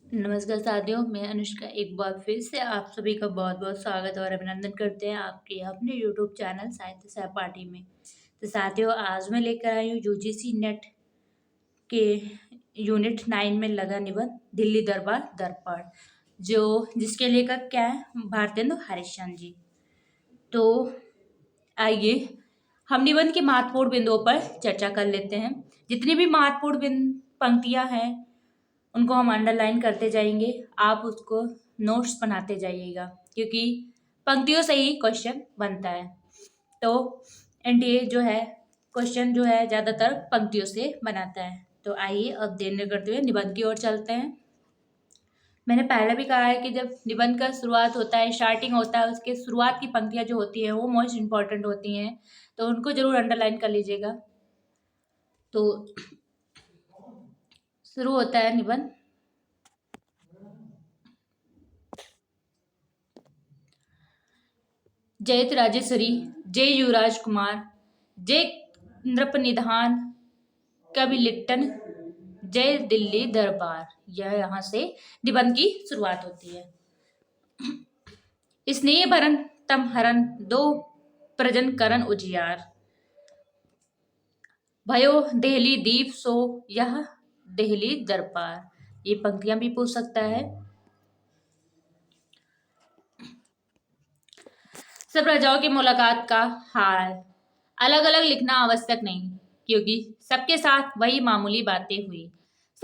नमस्कार साथियों, मैं अनुष्का एक बार फिर से आप सभी का बहुत बहुत स्वागत और अभिनंदन करते हैं आपके अपने यूट्यूब चैनल साहित्य सहपाठी में। तो साथियों, आज मैं लेकर आई हूँ यूजीसी नेट के यूनिट 9 में लगा निबंध दिल्ली दरबार दरपण, जो जिसके लेखक क्या है, भारतेंदु हरिश्चंद्र जी। तो आइए हम निबंध के महत्वपूर्ण बिंदुओं पर चर्चा कर लेते हैं। जितनी भी महत्वपूर्ण पंक्तियां हैं उनको हम अंडरलाइन करते जाएंगे। आप उसको नोट्स बनाते जाइएगा, क्योंकि पंक्तियों से ही क्वेश्चन बनता है। तो एनडीए जो है क्वेश्चन जो है ज़्यादातर पंक्तियों से बनाता है। तो आइए अब देर न करते हुए निबंध की ओर चलते हैं। मैंने पहले भी कहा है कि जब निबंध का शुरुआत होता है, स्टार्टिंग होता है, उसके शुरुआत की पंक्तियां जो होती हैं वो मोस्ट इंपॉर्टेंट होती हैं, तो उनको जरूर अंडरलाइन कर लीजिएगा। तो शुरू होता है निबंध। जयत राजेश्वरी, जय युवराज कुमार, जय नृपनिधान, कवि लिट्टन, जय दिल्ली दरबार। यह यहाँ से निबंध की शुरुआत होती है। स्नेह भरन तम हरन दो प्रजन करन उजियार, भयो देहली दीप सो यह देहली दरबार। ये पंक्तियां भी पूछ सकता है। सब राजाओं की मुलाकात का हाल अलग अलग लिखना आवश्यक नहीं, क्योंकि सबके साथ वही मामूली बातें हुई।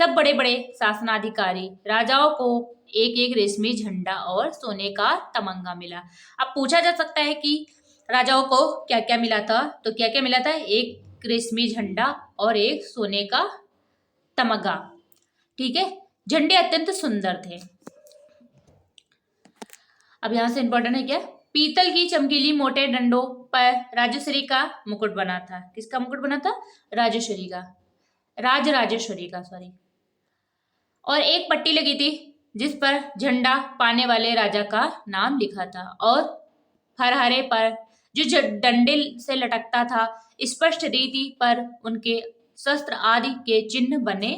सब बड़े बड़े शासनाधिकारी राजाओं को एक एक रेशमी झंडा और सोने का तमंगा मिला। अब पूछा जा सकता है कि राजाओं को क्या क्या मिला था, तो क्या क्या मिला था? एक रेशमी झंडा और एक सोने का तमगा। ठीक है, झंडे अत्यंत सुंदर थे। अब यहां से इंपॉर्टेंट है क्या? पीतल की चमकीली मोटे डंडों पर राजेश्वरी का मुकुट बना था। किसका मुकुट बना था? राजेश्वरी का, राजेश्वरी का, सॉरी। और एक पट्टी लगी थी जिस पर झंडा पाने वाले राजा का नाम लिखा था, और हरहरे पर जो डंडे से लटकता था स्पष्ट रीति पर उनके शस्त्र आदि के चिन्ह बने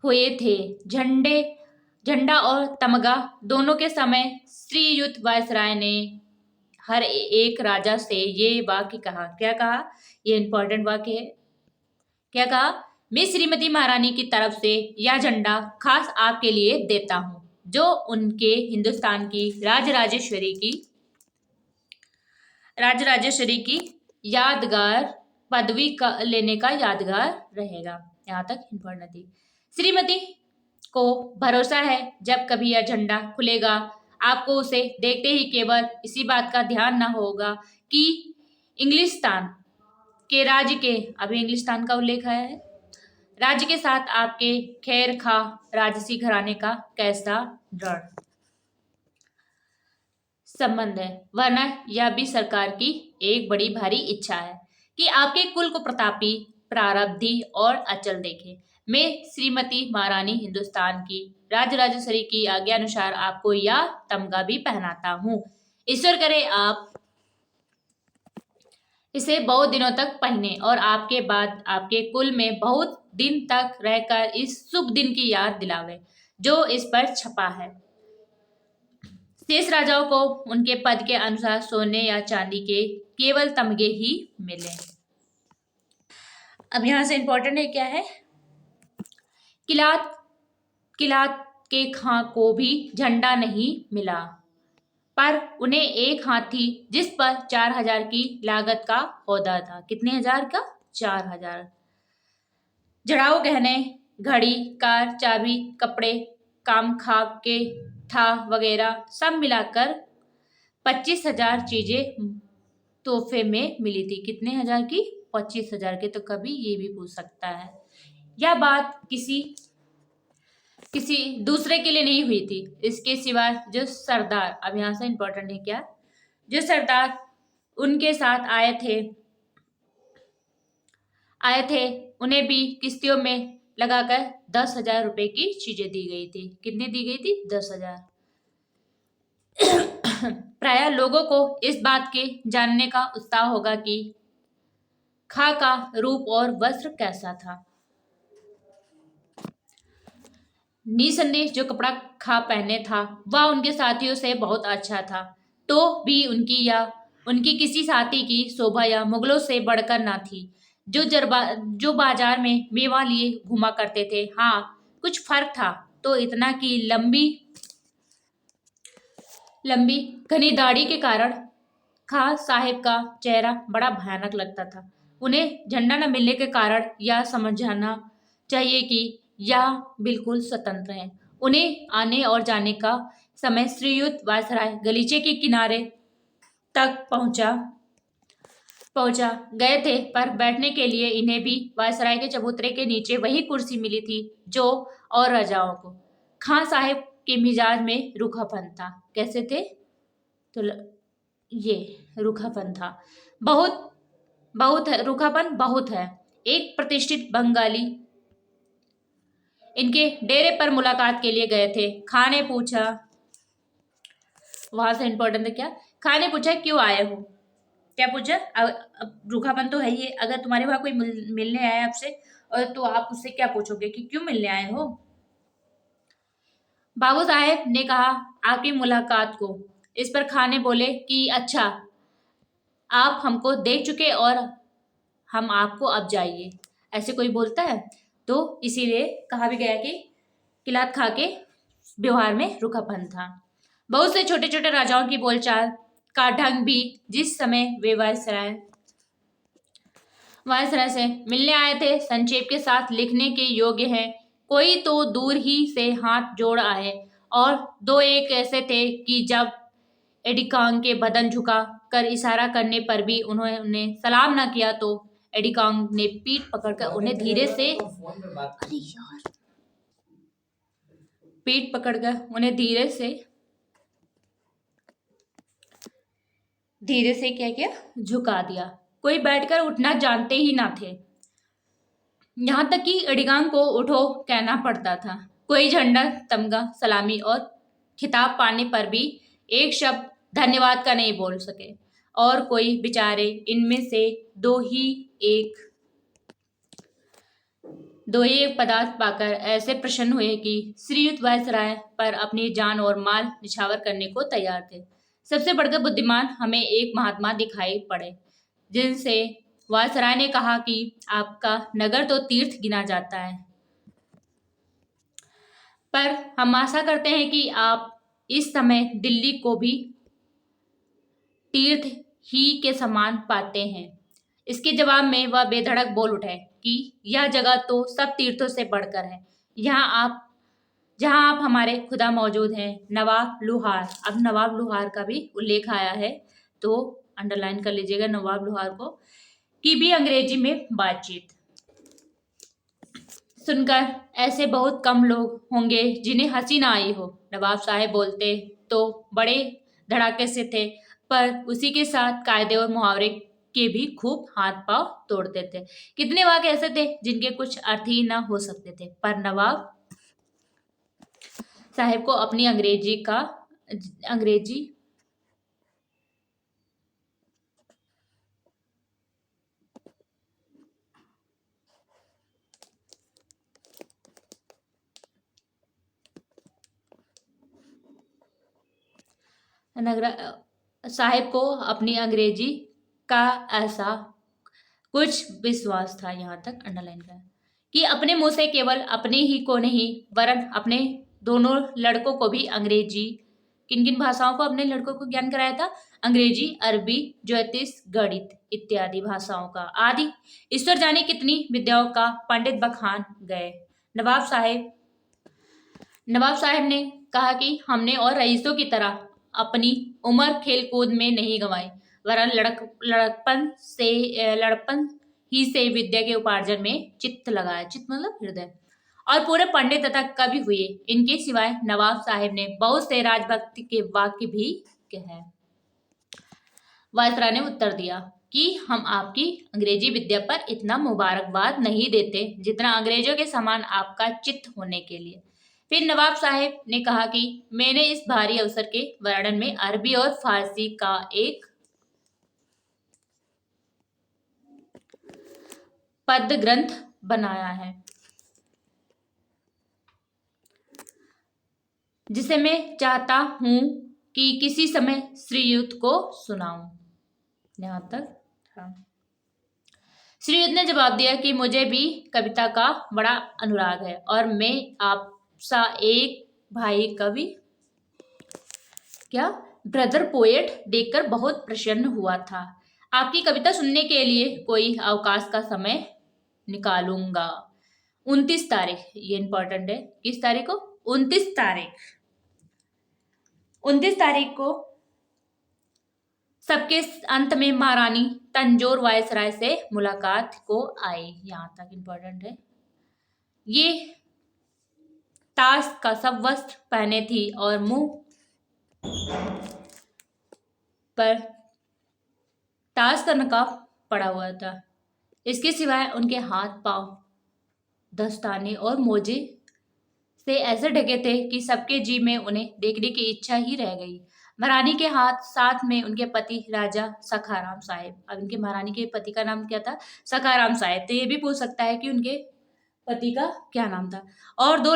हुए थे। झंडा और तमगा दोनों के समय श्रीयुत वायसराय ने हर एक राजा से ये वाक्य कहा। क्या कहा? ये इंपॉर्टेंट वाक्य है। क्या कहा? मैं श्रीमती महारानी की तरफ से यह झंडा खास आपके लिए देता हूं, जो उनके हिंदुस्तान की राजराजेश्वरी की यादगार पदवी का लेने का यादगार रहेगा। यहाँ तक इंपॉर्टेंट थी। श्रीमती को भरोसा है जब कभी यह झंडा खुलेगा आपको उसे देखते ही केवल इसी बात का ध्यान न होगा कि इंग्लिस्तान के राज्य के, अभी इंग्लिस्तान का उल्लेख है, राज्य के साथ आपके खैर खा राजसी घराने का कैसा दृढ़ संबंध है, वरना यह भी सरकार की एक बड़ी भारी इच्छा है कि आपके कुल को प्रतापी, प्रारब्धी और अचल देखे। मैं श्रीमती महारानी हिंदुस्तान की राजराजेश्वरी की आज्ञा अनुसार आपको यह तमगा भी पहनाता हूँ। ईश्वर करे आप इसे बहुत दिनों तक पहने और आपके बाद आपके कुल में बहुत दिन तक रहकर इस शुभ दिन की याद दिलावे जो इस पर छपा है। शेष राजाओं को उनके पद के अनुसार सोने या चांदी के केवल तमगे ही मिले। अब यहां से इंपॉर्टेंट है क्या है? किलात के खां को भी झंडा नहीं मिला, पर उन्हें एक हाथी जिस पर 4,000 की लागत का ओहदा था। कितने हजार का? 4,000। जड़ाऊ गहने, घड़ी, कार, चाबी, कपड़े, काम खाब के था वगैरह सब मिलाकर 25,000 चीजें तोहफे में मिली थी। कितने हजार की? 25,000 के। तो कभी ये भी पूछ सकता है। यह बात किसी दूसरे के लिए नहीं हुई थी। इसके सिवा जो सरदार, अब यहां से इंपॉर्टेंट है क्या, जो सरदार उनके साथ आए थे उन्हें भी किश्तियों में लगाकर 10,000 रुपए की चीजें दी गई थी। कितनी दी गई थी? 10,000। प्राय लोगों को इस बात के जानने का उत्साह होगा कि खा का रूप और वस्त्र कैसा था। निसंदेह जो कपड़ा खा पहने था वह उनके साथियों से बहुत अच्छा था, तो भी उनकी या उनकी किसी साथी की शोभा या मुगलों से बढ़कर ना थी, जो बाजार में मेवा लिए घुमा करते थे। हाँ, कुछ फर्क था, तो इतना कि लंबी लंबी घनी दाढ़ी के कारण खां साहिब का चेहरा बड़ा भयानक लगता था। उन्हें झंडा न मिलने के कारण यह समझ जाना चाहिए कि यह बिल्कुल स्वतंत्र हैं। उन्हें आने और जाने का समय श्रीयुत वायसराय गलीचे के किनारे तक पहुंचा गए थे, पर बैठने के लिए इन्हें भी वायसराय के चबूतरे के नीचे वही कुर्सी मिली थी जो और राजाओं को। खां साहिब के मिजाज में रूखापन था। कैसे थे? तो ये रूखापन था। बहुत बहुत है, रूखापन बहुत है। एक प्रतिष्ठित बंगाली इनके डेरे पर मुलाकात के लिए गए थे। खां ने पूछा, वहां से इंपॉर्टेंट है क्या? खां ने पूछा, क्यों आए हो? क्या पूछा? अब रूखापन तो है ही। अगर तुम्हारे वहां कोई मिलने आया आपसे, और तो आप उससे क्या पूछोगे कि क्यों मिलने आए हो? बाबू साहेब ने कहा, आपकी मुलाकात को। इस पर खां ने बोले कि अच्छा, आप हमको देख चुके और हम आपको अब जाइए। ऐसे कोई बोलता है? तो इसीलिए कहा भी गया कि किलात खा के व्यवहार में रूखापन था। बहुत से छोटे छोटे राजाओं की बोलचाल का ढंग भी जिस समय वे वायसराय से मिलने आए थे संक्षेप के साथ लिखने के योग्य है। कोई तो दूर ही से हाथ जोड़ आए और दो एक ऐसे थे कि जब एडिकांग के बदन झुका कर इशारा करने पर भी उन्होंने उन्हें सलाम ना किया, तो एडिकांग ने पीठ पकड़कर उन्हें धीरे से क्या किया, झुका दिया। कोई बैठकर उठना जानते ही ना थे, यहाँ तक कि एडिकांग को उठो कहना पड़ता था। कोई झंडा, तमगा, सलामी और खिताब पाने पर भी एक शब्द धन्यवाद का नहीं बोल सके, और कोई बेचारे इनमें से एक दो ही एक पदार्थ पाकर ऐसे प्रसन्न हुए कि श्रीयुत वायसराय पर अपनी जान और माल निछावर करने को तैयार थे। सबसे बढ़कर बुद्धिमान हमें एक महात्मा दिखाई पड़े, जिनसे वायसराय ने कहा कि आपका नगर तो तीर्थ गिना जाता है, पर हम आशा करते हैं कि आप इस समय दिल्ली को भी तीर्थ ही के समान पाते हैं। इसके जवाब में वह बेधड़क बोल उठे कि यह जगह तो सब तीर्थों से बढ़कर है। जहां आप हमारे खुदा मौजूद हैं, नवाब लुहार। अब नवाब लुहार का भी उल्लेख आया है, तो अंडरलाइन कर लीजिएगा नवाब लुहार को, की भी अंग्रेजी में बातचीत सुनकर ऐसे बहुत कम लोग होंगे जिन्हें हंसी ना आई हो। नवाब साहब बोलते तो बड़े धड़ाके से थे, पर उसी के साथ कायदे और मुहावरे के भी खूब हाथ पांव तोड़ते थे। कितने वाक्य ऐसे थे जिनके कुछ अर्थ ही ना हो सकते थे, पर नवाब साहब को अपनी अंग्रेजी साहिब को अपनी अंग्रेजी का ऐसा कुछ विश्वास था, यहाँ तक अंडरलाइन का, कि अपने मुंह से केवल अपने ही को नहीं वरन अपने दोनों लड़कों को भी अंग्रेजी, किन किन भाषाओं को अपने लड़कों को ज्ञान कराया था? अंग्रेजी, अरबी, ज्योतिष, गणित इत्यादि भाषाओं का आदि ईश्वर जाने कितनी विद्याओं का पंडित बखान गए। नवाब साहब ने कहा कि हमने और रईसों की तरह अपनी उम्र खेलकूद में नहीं गंवाई, वरन लड़पन ही से विद्या के उपार्जन में चित्त लगाया। चित्त मतलब हृदय। और पूरे पंडित तथा कवि हुए। इनके सिवाय नवाब साहब ने बहुत से राजभक्ति के वाक्य भी कहे। वायसराय ने उत्तर दिया कि हम आपकी अंग्रेजी विद्या पर इतना मुबारकबाद नहीं देते जितना अंग्रेजों के समान आपका चित्त होने के लिए। फिर नवाब साहब ने कहा कि मैंने इस भारी अवसर के वर्णन में अरबी और फारसी का एक पद ग्रंथ बनाया है। जिसे मैं चाहता हूं कि किसी समय श्रीयुत को सुनाऊं। यहां तक। हाँ। श्रीयुत ने जवाब दिया कि मुझे भी कविता का बड़ा अनुराग है और मैं आपसा एक भाई कवि, क्या, ब्रदर पोएट देखकर बहुत प्रसन्न हुआ था। आपकी कविता सुनने के लिए कोई अवकाश का समय निकालूंगा। 29 तारीख, ये इंपॉर्टेंट है। किस तारीख को? 29 तारीख। 29 तारीख को सबके अंत में महारानी तंजोर वायसराय से मुलाकात को आई। यहां तक इंपॉर्टेंट है। ये ताश का सब वस्त्र पहने थी और मुंह पर ताश का नकाब पड़ा हुआ था। इसके सिवाय उनके हाथ पांव दस्ताने और मोजे से ऐसे ढके थे कि सबके जी में उन्हें देखने की इच्छा ही रह गई। महारानी के हाथ साथ में उनके पति राजा सखाराम साहेब। अब इनके महारानी के पति का नाम क्या था? सखाराम साहेब। तो ये भी पूछ सकता है कि उनके पति का क्या नाम था। और दो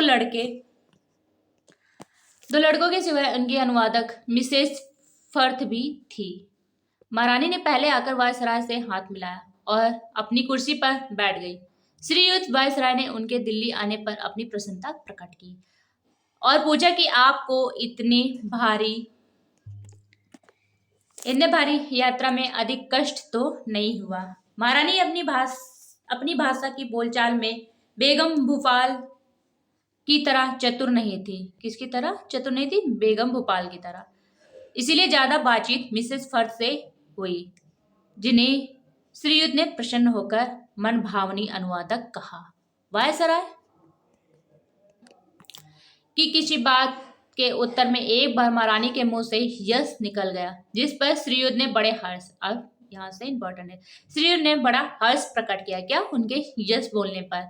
लड़कों के सिवाय उनकी अनुवादक मिसेस फर्थ भी थी। महारानी ने पहले आकर वायसराय से हाथ मिलाया और अपनी कुर्सी पर बैठ गई। श्रीयुत वायसराय ने उनके दिल्ली आने पर अपनी प्रसन्नता प्रकट की और पूछा कि आपको इतने भारी यात्रा में अधिक कष्ट तो नहीं हुआ। महारानी अपनी भाषा की बोलचाल में बेगम भूपाल की तरह चतुर नहीं थी। किसकी तरह चतुर नहीं थी? बेगम भूपाल की तरह। इसीलिए ज्यादा बातचीत मिसेस फर्थ से हुई, जिन्हें श्रीयुत ने प्रसन्न होकर मन भावनी अनुवादक कहा। वायसराय की किसी बात के उत्तर में एक बार महारानी के मुंह से यस निकल गया, जिस पर श्रीयुत ने बड़े हर्ष, अब यहां से इंपॉर्टेंट है, श्रीयुत ने बड़ा हर्ष प्रकट किया। क्या? उनके यस बोलने पर,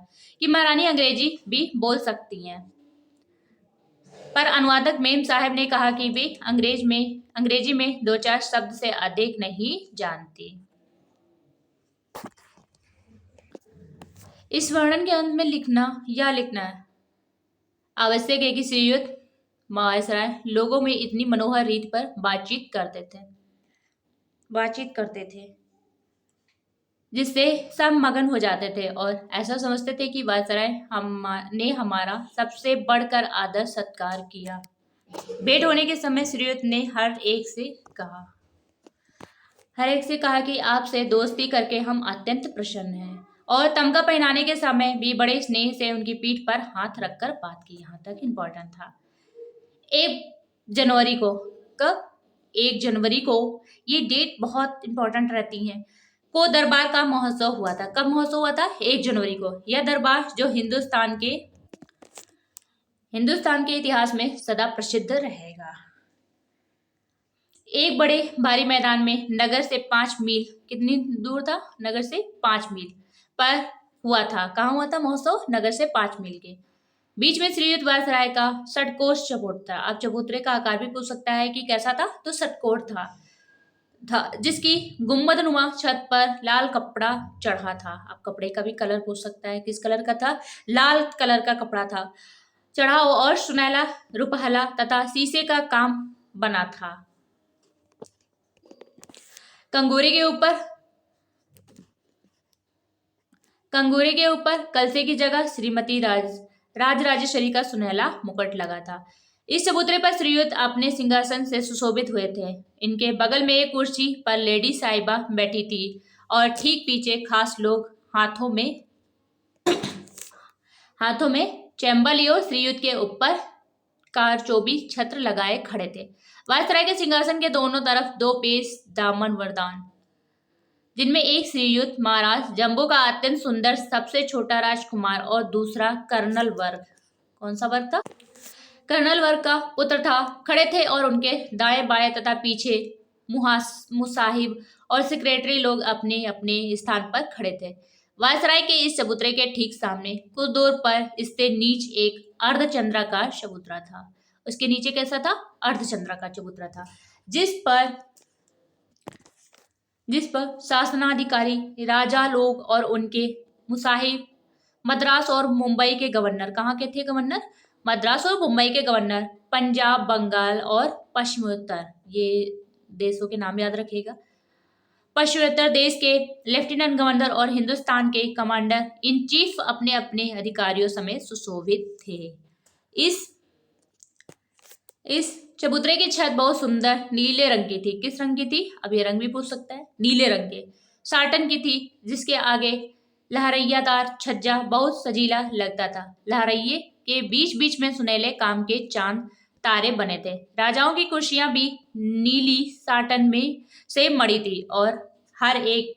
कि महारानी अंग्रेजी भी बोल सकती हैं। पर अनुवादक मेम साहब ने कहा कि वे अंग्रेजी में 2-4 शब्द से अधिक नहीं जानती। इस वर्णन के अंत में लिखना है आवश्यक है कि श्रीयुत वायसराय लोगों में इतनी मनोहर रीत पर बातचीत करते थे जिससे सब मगन हो जाते थे और ऐसा समझते थे कि वायसराय ने हमारा सबसे बढ़कर आदर सत्कार किया। भेंट होने के समय श्रीयुत ने हर एक से कहा कि आपसे दोस्ती करके हम अत्यंत प्रसन्न हैं, और तमगा पहनाने के समय भी बड़े स्नेह से उनकी पीठ पर हाथ रखकर बात की। यहां तक इंपॉर्टेंट था। 1 जनवरी को ये डेट बहुत इंपॉर्टेंट रहती है, को दरबार का महोत्सव हुआ था। कब महोत्सव हुआ था? 1 जनवरी को। यह दरबार जो हिंदुस्तान के इतिहास में सदा प्रसिद्ध रहेगा। एक बड़े भारी मैदान में नगर से 5 मील, कितनी दूर था? नगर से 5 मील पर हुआ था। कहाँ हुआ था महोत्सव? नगर से 5 मील के। बीच में श्रीयुत वायसराय का षटकोश चबूतरा था। अब चबूतरे का आकार भी पूछ सकता है कि कैसा था, तो षटकोण था जिसकी गुंबदनुमा छत पर लाल कपड़ा चढ़ा था। अब कपड़े का भी कलर पूछ सकता है, किस कलर का था? लाल कलर का कपड़ा था चढ़ा और सुनहला रुपहला तथा शीशे का काम बना था। कंगूरे के ऊपर कलसे की जगह श्रीमती राजराजेश्वरी का सुनहला मुकुट लगा था। इस चबूतरे पर श्रीयुत अपने सिंहासन से सुशोभित हुए थे। इनके बगल में एक कुर्सी पर लेडी साहिबा बैठी थी और ठीक पीछे खास लोग हाथों में चैम्बर लिए श्रीयुत के ऊपर कारचोबी छत्र लगाए खड़े थे। वायसराय के सिंहासन के दोनों तरफ 2 पेश दामन वरदान, जिनमें एक श्रीयुत महाराज जम्बू का अत्यंत सुंदर सबसे छोटा राजकुमार और दूसरा कर्नल वर्ग, कौन सा वर्ग था? कर्नल वर्ग का पुत्र था, खड़े थे और उनके दाएं बाएं तथा पीछे मुसाहिब और सेक्रेटरी लोग अपने अपने स्थान पर खड़े थे। वायसराय के इस चबूतरे के ठीक सामने कुछ दूर पर इससे नीच एक अर्धचंद्रा का चबूतरा था। उसके नीचे कैसा था? अर्धचंद्रा का चबूतरा था, जिस पर शासनाधिकारी राजा लोग और उनके मुसाहिब मद्रास और मुंबई के गवर्नर, कहाँ के थे गवर्नर? मद्रास और मुंबई के गवर्नर पंजाब, बंगाल और पश्चिमोत्तर, ये देशों के नाम याद रखिएगा। पश्चिमोत्तर देश के लेफ्टिनेंट गवर्नर और हिंदुस्तान के कमांडर इन चीफ अपने अपने अधिकारियों समेत सुशोभित थे। इस इस चबूतरे की छत बहुत सुंदर नीले रंग की थी। किस रंग की थी? अब ये रंग भी पूछ सकता है। नीले रंग के साटन की थी, जिसके आगे लहरैयादार छज्जा बहुत सजीला लगता था। लहरैये के बीच बीच में सुनहले काम के चांद तारे बने थे। राजाओं की कुर्सियां भी नीली साटन में से मड़ी थी और हर एक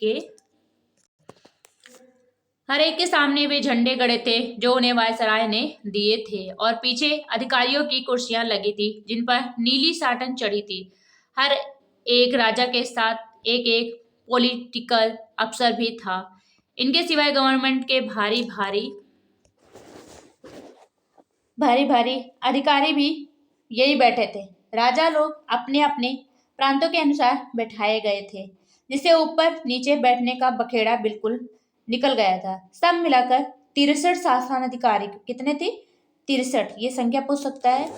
के सामने वे झंडे गड़े थे जो उन्हें वायसराय ने दिए थे, और पीछे अधिकारियों की कुर्सियां लगी थी जिन पर नीली साटन चढ़ी थी। हर एक राजा के साथ एक एक पॉलिटिकल अफसर भी था। इनके सिवाय गवर्नमेंट के भारी भारी अधिकारी भी यही बैठे थे। राजा लोग अपने अपने प्रांतों के अनुसार बैठाए गए थे, जिससे ऊपर नीचे बैठने का बखेड़ा बिल्कुल निकल गया था। सब मिलाकर 63 शासनाधिकारी। कितने थे? 63। ये संख्या पूछ सकता है।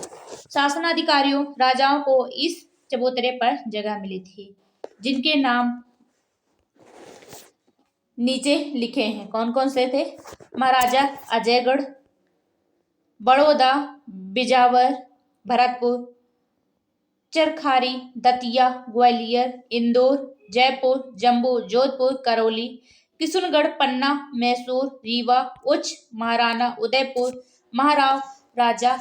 शासनाधिकारियों राजाओं को इस चबूतरे पर जगह मिली थी, जिनके नाम नीचे लिखे हैं। कौन कौन से थे? महाराजा अजयगढ़, बड़ौदा, बिजावर, भरतपुर, चरखारी, दतिया, ग्वालियर, इंदौर, जयपुर, जम्मू, जोधपुर, करौली, किशनगढ़, पन्ना, मैसूर, रीवा, उच्च, महाराणा, उदयपुर, महाराव, राजा,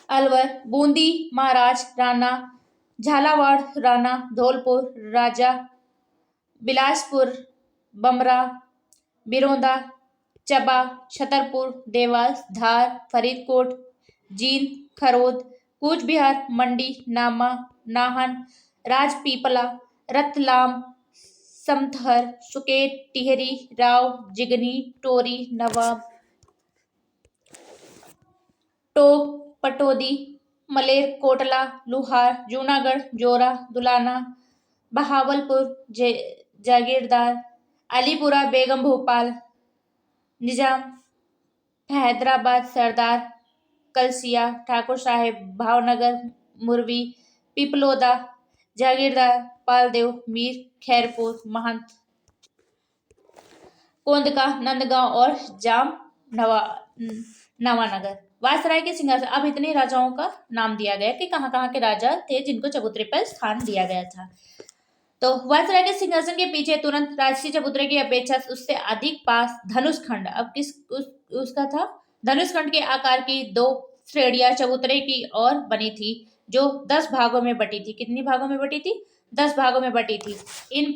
अलवर, बूंदी, महाराज, राणा, झालावाड़, राणा, धौलपुर, राजा, बिलासपुर, बमरा, बिरोंदा, चबा, छतरपुर, देवास, धार, फरीदकोट, जींद, खरोद, कूच बिहार, मंडी, नाहन, राजपीपला, रतलाम, समथर, सुकेत, टिहरी, राव, जिगनी, टोरी, नवाब, टोक, पटौदी, मलेर, कोटला, लुहार, जूनागढ़, जोरा, दुलाना, बहावलपुर, जागीरदार, अलीपुरा, बेगम भोपाल, निजाम, हैदराबाद, सरदार, कलसिया, ठाकुर साहेब, भावनगर, मुरवी, पिपलोदा, जागीरदार, पालदेव, मीर, खैरपुर, महंत, कोंदका, नंदगांव और नवानगर। वायसराय के सिंहासन। अब इतने राजाओं का नाम दिया गया कि कहाँ कहाँ के राजा थे जिनको चबूतरे पर स्थान दिया गया था। तो वायसराय के सिंहासन के पीछे तुरंत राजसी चबूतरे की अपेक्षा उससे अधिक पास धनुष खंड। अब उसका था धनुष खंड के आकार की 2 श्रेणियां चबूतरे की और बनी थी, जो 10 भागों में बटी थी। कितनी भागों में बटी थी? 10 भागों में बटी थी। इन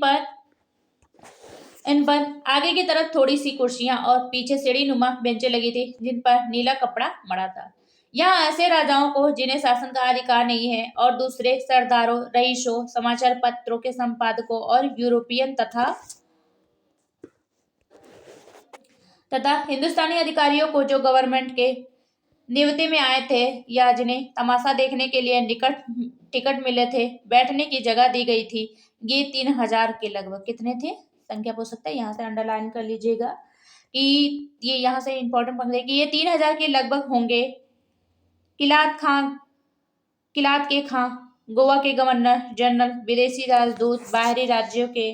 पर आगे की तरफ थोड़ी सी कुर्सियां और पीछे सीढ़ी नुमा बेंचें लगी थी, जिन पर नीला कपड़ा मड़ा था। यहाँ ऐसे राजाओं को जिन्हें शासन का अधिकार नहीं है और दूसरे सरदारों, रईसों, समाचार पत्रों के संपादकों और यूरोपियन तथा हिंदुस्तानी अधिकारियों को जो गवर्नमेंट के नियुक्ति में आए थे या जिन्हें तमाशा देखने के लिए टिकट मिले थे, बैठने की जगह दी गई थी। ये 3000 के लगभग। कितने थे? संख्या पूछ सकता है, यहाँ से अंडरलाइन कर लीजिएगा कि ये यहाँ से इंपॉर्टेंट पंक्ति है कि ये 3000 के लगभग होंगे। किलात के खां, गोवा के गवर्नर जनरल, विदेशी राजदूत, बाहरी राज्यों के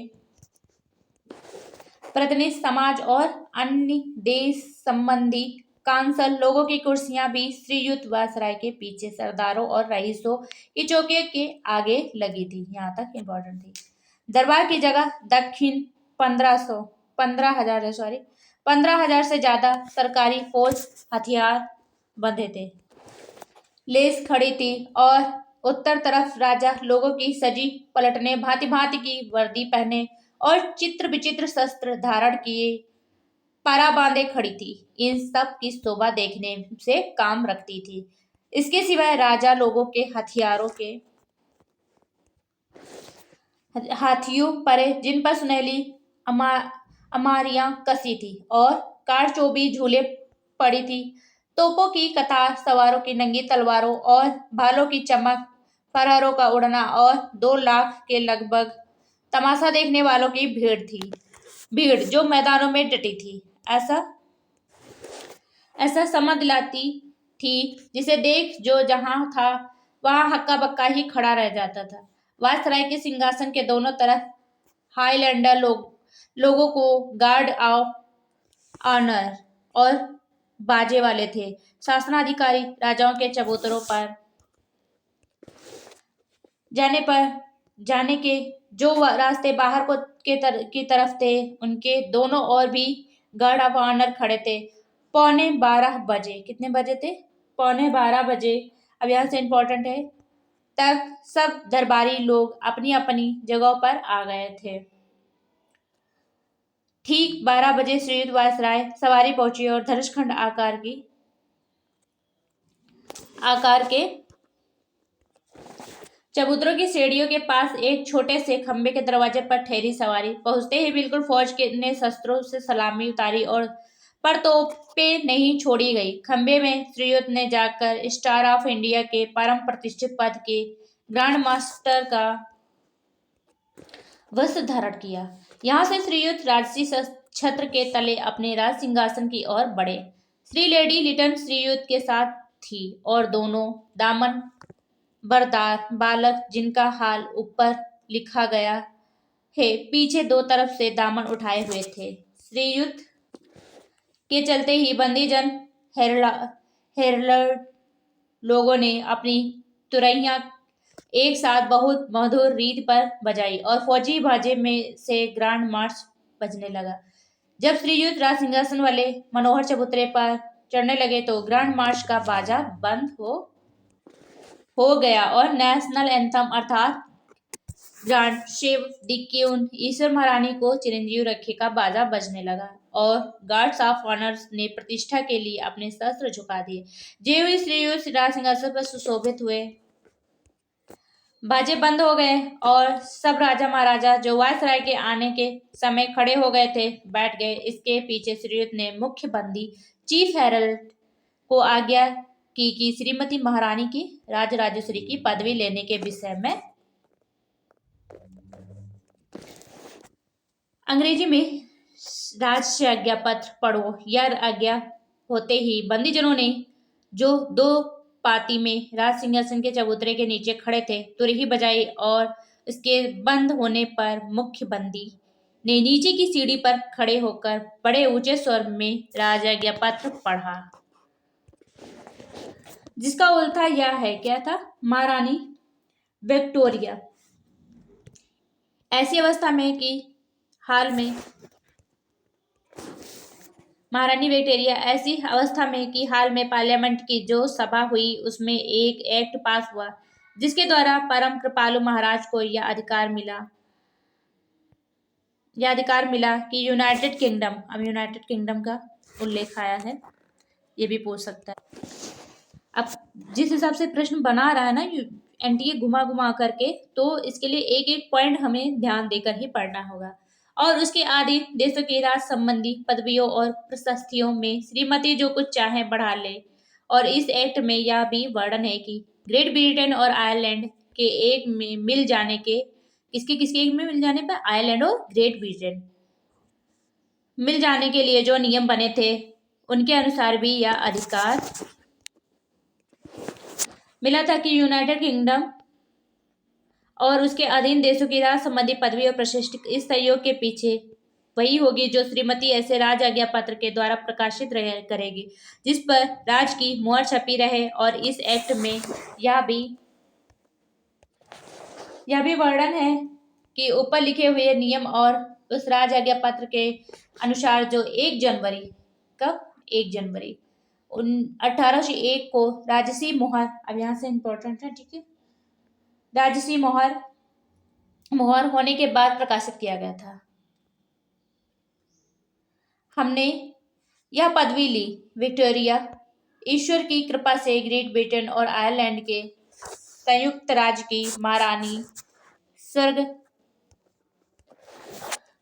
प्रतिनिधि, समाज और अन्य देश संबंधी कांसल लोगों की कुर्सियां भी श्रीयुत वायसराय के पीछे सरदारों और रईसों की चौकियों के आगे लगी थी। यहाँ तक इम्पोर्टेंट थी। दरबार की जगह दक्षिण 15,000 से ज्यादा सरकारी फौज हथियार बंधे थे, लेस खड़ी थी और उत्तर तरफ राजा लोगों की सजी पलटने भांति भांति की वर्दी पहने और चित्र विचित्र शस्त्र धारण किए पारा बांधे खड़ी थी। इन सब की शोभा देखने से काम रखती थी। इसके सिवाय राजा लोगों के हाथियों परे, जिन पर सुनहली अमारियां कसी थी और कारचोबी झूले पड़ी थी। तोपों की कतार, सवारों की नंगी तलवारों और भालों की चमक, फरहरों का उड़ना और 2 लाख के लगभग तमाशा देखने वालों की भीड़ जो मैदानों में डटी थी। ऐसा समझ दिलाती थी जिसे देख जो जहां था वहां हक्का बक्का ही खड़ा रह जाता था। वायसराय के सिंहासन के दोनों तरफ हाईलैंडर लोगों को गार्ड ऑफ ऑनर और बाजे वाले थे। शासनाधिकारी राजाओं के चबूतरों पर जाने के जो रास्ते बाहर की तरफ थे उनके दोनों ओर भी गार्ड ऑफ ऑनर खड़े थे। पौने 12 बजे, कितने बजे थे? पौने 12 बजे। अब यहाँ से इम्पोर्टेंट है, तक सब दरबारी लोग अपनी अपनी जगहों पर आ गए थे। ठीक 12 बजे श्रीयुत वायसराय सवारी पहुंची और धनुषखंड आकार के चबूतरों की सीढ़ियों के पास एक छोटे से खंबे के दरवाजे पर ठहरी सवारी। पहुंचते ही बिल्कुल फौज के ने शस्त्रों से सलामी उतारी और पर तोपें नहीं छोड़ी गई। खंबे में श्रीयुत ने जाकर स्टार ऑफ इंडिया के परम प्रतिष्ठित पद के ग्रांड मास्टर का वस्त्र धारण किया। यहाँ से श्रीयुत राजसी छत्र के तले अपने राज सिंहासन की ओर बढ़े। श्री लेडी लिटन श्रीयुत के साथ थी और दोनों दामन बरदार बालक जिनका हाल ऊपर लिखा गया है पीछे दो तरफ से दामन उठाए हुए थे। श्रीयुत के चलते ही बंदीजन हेरल्ड लोगों ने अपनी तुरैया एक साथ बहुत मधुर रीत पर बजाई और फौजी बाजे में से ग्रांड मार्च बजने लगा। जब श्रीयुत राज सिंहासन वाले मनोहर चबूतरे पर चढ़ने लगे तो ग्रांड मार्च का बाजा बंद हो गया और नेशनल एंथम अर्थात ग्रांड शिव दी क्यून ईश्वर महारानी को चिरंजीव रखे का बाजा बजने लगा और गार्ड्स ऑफ ऑनर ने प्रतिष्ठा के लिए अपने शस्त्र झुका दिए। जे हुई श्रीयुत राज सिंहासन पर सुशोभित हुए, बाजे बंद हो गए और सब राजा महाराजा जो वायसराय के आने के समय खड़े हो गए थे बैठ गए। इसके पीछे श्रीयुत ने मुख्य बंदी चीफ हेरल्ड को आज्ञा की कि श्रीमती महारानी की राजराजेश्वरी की पदवी लेने के विषय में अंग्रेजी में राज आज्ञा पत्र पढ़ो। यह आज्ञा होते ही बंदीजनों ने जो दो पाती में राज सिंहासन के चबूतरे के नीचे खड़े थे तुरही बजाई और इसके बंद होने पर मुख्य बंदी ने नीचे की सीढ़ी पर खड़े होकर बड़े ऊंचे स्वर में राज आज्ञा पत्र पढ़ा, जिसका उल्था यह है क्या था? महारानी विक्टोरिया ऐसी अवस्था में कि हाल में महारानी विक्टोरिया ऐसी अवस्था में कि हाल में पार्लियामेंट की जो सभा हुई उसमें एक एक्ट पास हुआ जिसके द्वारा परम कृपालु महाराज को यह अधिकार मिला कि यूनाइटेड किंगडम, अब यूनाइटेड किंगडम का उल्लेख आया है, ये भी पूछ सकता है। अब जिस हिसाब से प्रश्न बना रहा है ना एनटीए घुमा घुमा करके, तो इसके लिए एक एक पॉइंट हमें ध्यान देकर ही पढ़ना होगा। और उसके आदि देशों के राज संबंधी पदवियों और प्रशस्तियों में श्रीमती जो कुछ चाहे बढ़ा ले। और इस एक्ट में यह भी वर्णन है कि ग्रेट ब्रिटेन और आयरलैंड के एक में मिल जाने के किसके एक में मिल जाने पर आयरलैंड और ग्रेट ब्रिटेन मिल जाने के लिए जो नियम बने थे उनके अनुसार भी यह अधिकार मिला था कि यूनाइटेड किंगडम और उसके अधीन देशों की राज संबंधी पदवी और प्रशिष्ट इस सहयोग के पीछे वही होगी जो श्रीमती ऐसे राज आज्ञा पत्र के द्वारा प्रकाशित करेगी जिस पर राज की मुहर छपी रहे। और इस एक्ट में यह भी वर्णन है कि ऊपर लिखे हुए नियम और उस राज आज्ञा पत्र के अनुसार जो 1 जनवरी 1801 को राजसी मोहर, अब यहाँ से इंपॉर्टेंट है, ठीक है, राजसी मोहर होने के बाद प्रकाशित किया गया था। हमने यह पदवी ली विक्टोरिया ईश्वर की कृपा से ग्रेट ब्रिटेन और आयरलैंड के संयुक्त राज्य की महारानी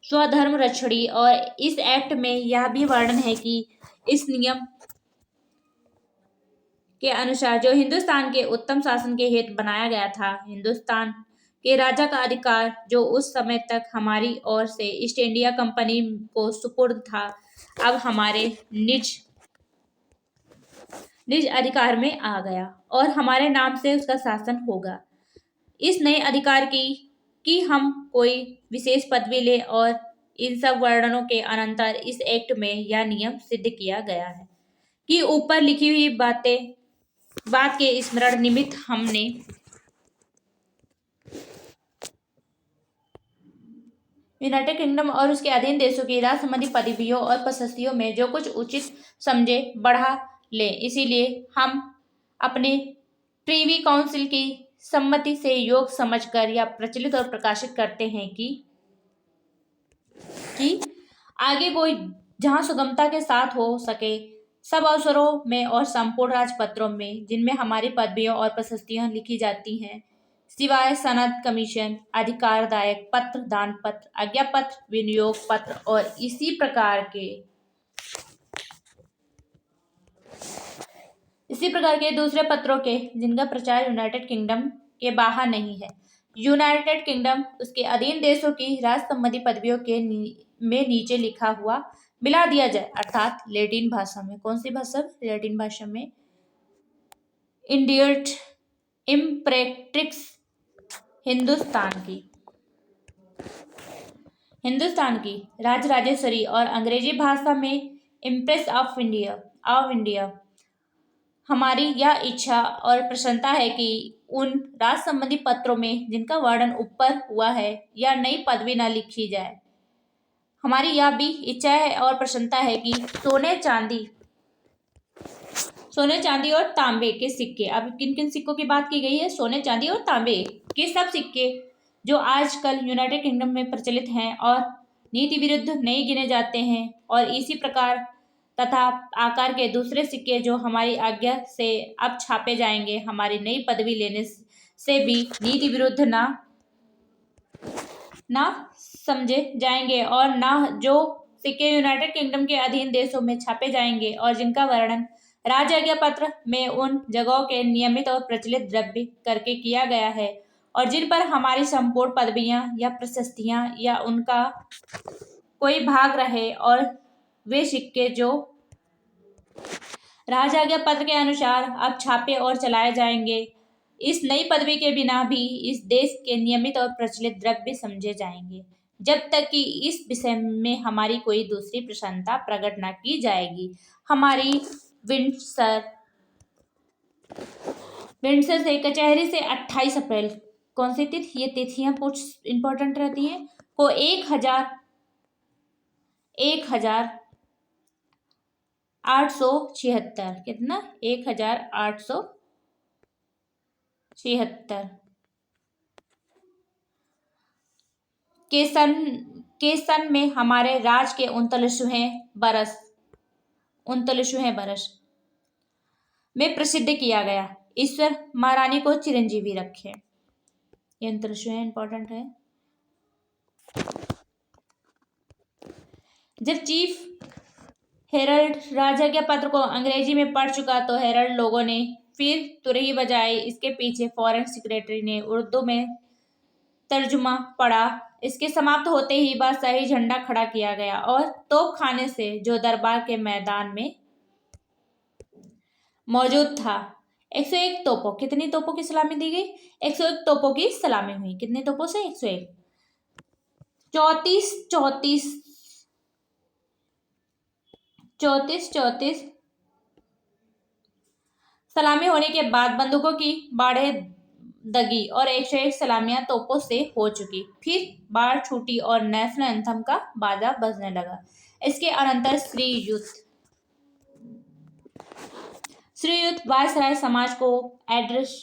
स्वधर्म रक्षणी। और इस एक्ट में यह भी वर्णन है कि इस नियम के अनुसार जो हिंदुस्तान के उत्तम शासन के हेतु बनाया गया था, हिंदुस्तान के राजा का अधिकार जो उस समय तक हमारी ओर से ईस्ट इंडिया कंपनी को सुपुर्द था, अब हमारे निज अधिकार में आ गया और हमारे नाम से उसका शासन होगा। इस नए अधिकार की कि हम कोई विशेष पदवी ले और इन सब वर्णनों के अनंतर इस एक्ट में यह नियम सिद्ध किया गया है कि ऊपर लिखी हुई बात के स्मरण निमित्त हमने यूनाइटेड किंगडम और उसके अधीन देशों की राज संबंधी पदवियों और प्रशस्तियों में जो कुछ उचित समझे बढ़ा ले। इसीलिए हम अपने प्रीवी काउंसिल की सम्मति से योग समझकर या प्रचलित और प्रकाशित करते हैं कि आगे कोई जहां सुगमता के साथ हो सके सब अवसरों में और संपूर्ण राजपत्रों में जिनमें हमारी पदवियों और प्रशस्तियां लिखी जाती हैं, सिवाय सनद, कमीशन, अधिकारदायक पत्र, दान पत्र, आज्ञा पत्र, विनियोग पत्र और इसी प्रकार के दूसरे पत्रों के जिनका प्रचार यूनाइटेड किंगडम के बाहर नहीं है। यूनाइटेड किंगडम उसके अधीन देशों की राज संबंधी पदवियों के में नीचे लिखा हुआ मिला दिया जाए, अर्थात लैटिन भाषा में। कौन सी भाषा? लैटिन भाषा में इंडियट इम्प्रेक्ट्रिक्स हिंदुस्तान की राजराजेश्वरी और अंग्रेजी भाषा में इम्प्रेस ऑफ इंडिया। हमारी यह इच्छा और प्रसन्नता है कि उन राज संबंधी पत्रों में जिनका वर्णन ऊपर हुआ है या नई पदवी न लिखी जाए। हमारी यह भी इच्छा है और प्रसन्नता है कि सोने चांदी और तांबे के सिक्के, अब किन किन सिक्कों की बात की गई है? सोने, चांदी और तांबे के सब सिक्के जो आजकल यूनाइटेड किंगडम में प्रचलित हैं और नीति विरुद्ध नहीं गिने जाते हैं, और इसी प्रकार तथा आकार के दूसरे सिक्के जो हमारी आज्ञा से अब छापे जाएंगे, हमारी नई पदवी लेने से भी नीति विरुद्ध ना समझे जाएंगे, और ना जो सिक्के यूनाइटेड किंगडम के अधीन देशों में छापे जाएंगे और जिनका वर्णन राज्य आज्ञा पत्र में उन जगहों के नियमित और प्रचलित द्रव्य करके किया गया है और जिन पर हमारी संपूर्ण पदवियां या प्रशस्तियां या उनका कोई भाग रहे, और वे सिक्के जो राज आज्ञा पत्र के अनुसार अब छापे और चलाए जाएंगे, इस नई पदवी के बिना भी इस देश के नियमित और प्रचलित द्रव्य समझे जाएंगे, जब तक कि इस विषय में हमारी कोई दूसरी प्रसन्नता प्रकट न की जाएगी। हमारी विंडसर से कचहरी से 28 अप्रैल, कौन सी तिथि? ये तिथियां कुछ इंपॉर्टेंट रहती हैं, को 1876, कितना? 1876 के सन में हमारे राज के 39वें बरस में प्रसिद्ध किया गया। ईश्वर महारानी को चिरंजीवी रखे। ये 39वें इंपॉर्टेंट है। जब चीफ हेरल्ड राजा के पत्र को अंग्रेजी में पढ़ चुका तो हेरल्ड लोगों ने फिर तुरही बजाई। इसके पीछे फॉरेन सेक्रेटरी ने उर्दू में तर्जुमा पढ़ा। इसके समाप्त होते ही बादशाही झंडा खड़ा किया गया और तोप खाने से जो दरबार के मैदान में मौजूद था 101 तोपों, कितनी तोपों की सलामी दी गई? 101 तोपों की सलामी हुई। कितने तोपों से? 101। 34 सलामी होने के बाद बंदूकों की बाढ़ें दगी और 101 सलामियां तोपों से हो चुकी। फिर बाढ़ छूटी और नेशनल एंथम का बाजा बजने लगा। इसके अनंतर श्रीयुत वायसराय समाज को एड्रेस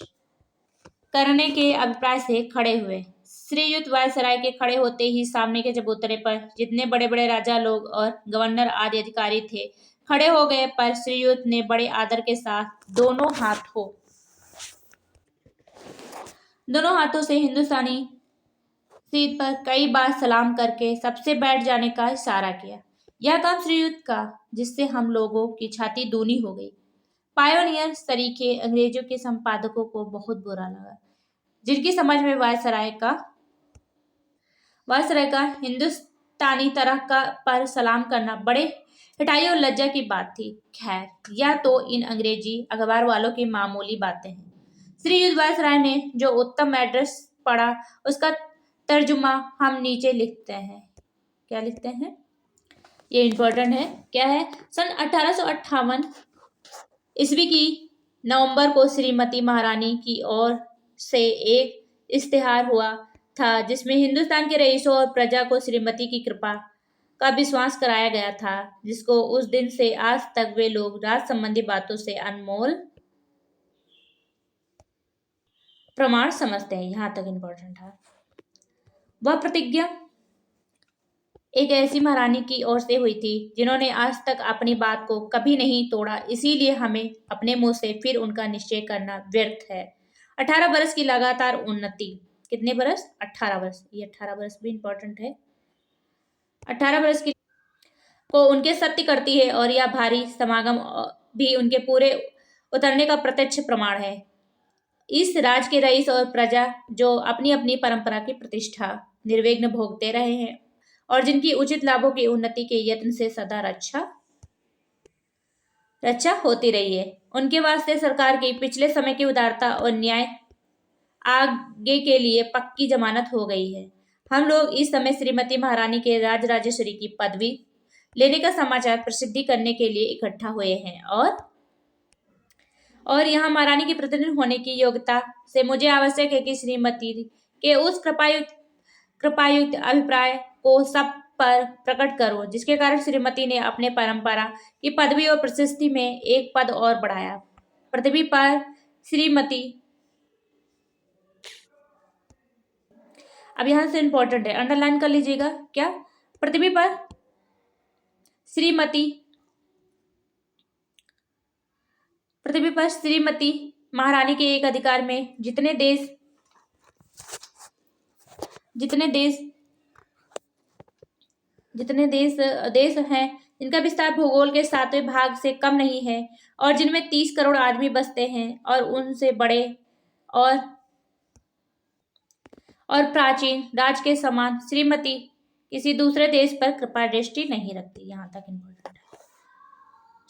करने के अभिप्राय से खड़े हुए। श्रीयुत वायसराय के खड़े होते ही सामने के चबूतरे पर जितने बड़े बड़े राजा लोग और गवर्नर आदि अधिकारी थे खड़े हो गए, पर श्रीयुत ने बड़े आदर के साथ दोनों हाथों से हिंदुस्तानी सीट पर कई बार सलाम करके सबसे बैठ जाने का इशारा किया। यह काम श्रीयुत का जिससे हम लोगों की छाती दूनी हो गई। पायोनियर सरीखे अंग्रेजों के संपादकों को बहुत बुरा लगा, जिनकी समझ में वायसराय का हिंदुस्तानी तरह का पर सलाम करना बड़े हटाई और लज्जा की बात थी। खैर, यह तो इन अंग्रेजी अखबार वालों की मामूली बातें हैं। श्री युद्धवास राय ने जो उत्तम एड्रेस पढ़ा उसका तर्जुमा हम नीचे लिखते हैं। क्या लिखते हैं? ये इंपॉर्टेंट है। क्या है? सन 1858 ईस्वी की नवंबर को श्रीमती महारानी की ओर से एक इश्तिहार हुआ था जिसमें हिंदुस्तान के रईसों और प्रजा को श्रीमती की कृपा का विश्वास कराया गया था, जिसको उस दिन से आज तक वे लोग राज संबंधी बातों से अनमोल प्रमाण समझते हैं। यहां तक इंपॉर्टेंट है। वह प्रतिज्ञा एक ऐसी महारानी की ओर से हुई थी जिन्होंने आज तक अपनी बात को कभी नहीं तोड़ा, इसीलिए हमें अपने मुंह से फिर उनका निश्चय करना व्यर्थ है। 18 बरस की लगातार उन्नति। कितने बरस? 18 बरस। ये 18 बरस भी इंपॉर्टेंट है। 18 बरस की को उनके सत्य करती है और यह भारी समागम भी उनके पूरे उतरने का प्रत्यक्ष प्रमाण है। इस राज के रईस और प्रजा जो अपनी अपनी परंपरा की प्रतिष्ठा निर्विघ्न भोगते रहे हैं और जिनकी उचित लाभों की उन्नति के यत्न से सदा रक्षा होती रही है, उनके वास्ते सरकार की पिछले समय की उदारता और न्याय आगे के लिए पक्की जमानत हो गई है। हम लोग इस समय श्रीमती महारानी के राजराजेश्वरी की पदवी लेने का समाचार प्रसिद्धि करने के लिए इकट्ठा हुए हैं और यहाँ महारानी की प्रतिनिधि होने की योग्यता से मुझे आवश्यक है कि श्रीमती के उस कृपायुक्त अभिप्राय को सब पर प्रकट करो जिसके कारण श्रीमती ने अपने परंपरा की पदवी और प्रशस्ति में एक पद और बढ़ाया। पृथ्वी पर श्रीमती, अब यहां से इंपॉर्टेंट है, अंडरलाइन कर लीजिएगा। क्या? पृथ्वी पर श्रीमती महारानी के एक अधिकार में जितने देश हैं जिनका विस्तार भूगोल के 7वें भाग से कम नहीं है और जिनमें 30 करोड़ आदमी बसते हैं और उनसे बड़े और प्राचीन राज के समान श्रीमती किसी दूसरे देश पर कृपा दृष्टि नहीं रखती। यहां तक इम्पोर्टेंट है।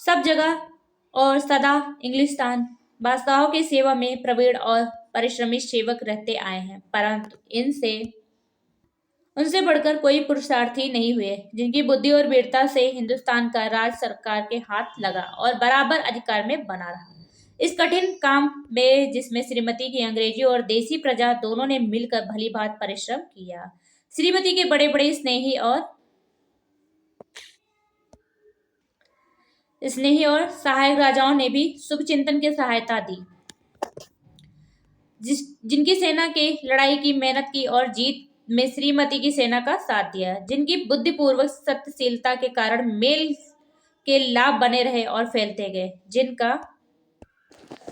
सब जगह और सदा इंग्लिस्तान बादशाहों की सेवा में प्रवीण और परिश्रमी सेवक रहते आए हैं, परंतु उनसे बढ़कर कोई पुरुषार्थी नहीं हुए जिनकी बुद्धि और वीरता से हिंदुस्तान का राज सरकार के हाथ लगा और बराबर अधिकार में बना रहा। इस कठिन काम में जिसमें श्रीमती की अंग्रेजी और देसी प्रजा दोनों ने मिलकर भली भांति परिश्रम किया। श्रीमती के बड़े बड़े स्नेही और सहायक राजाओं ने भी शुभ चिंतन की सहायता दी, जिनकी सेना के लड़ाई की मेहनत की और जीत में श्रीमती की सेना का साथ दिया, जिनकी बुद्धिपूर्वक सत्यशीलता के कारण मेल के लाभ बने रहे और फैलते गए,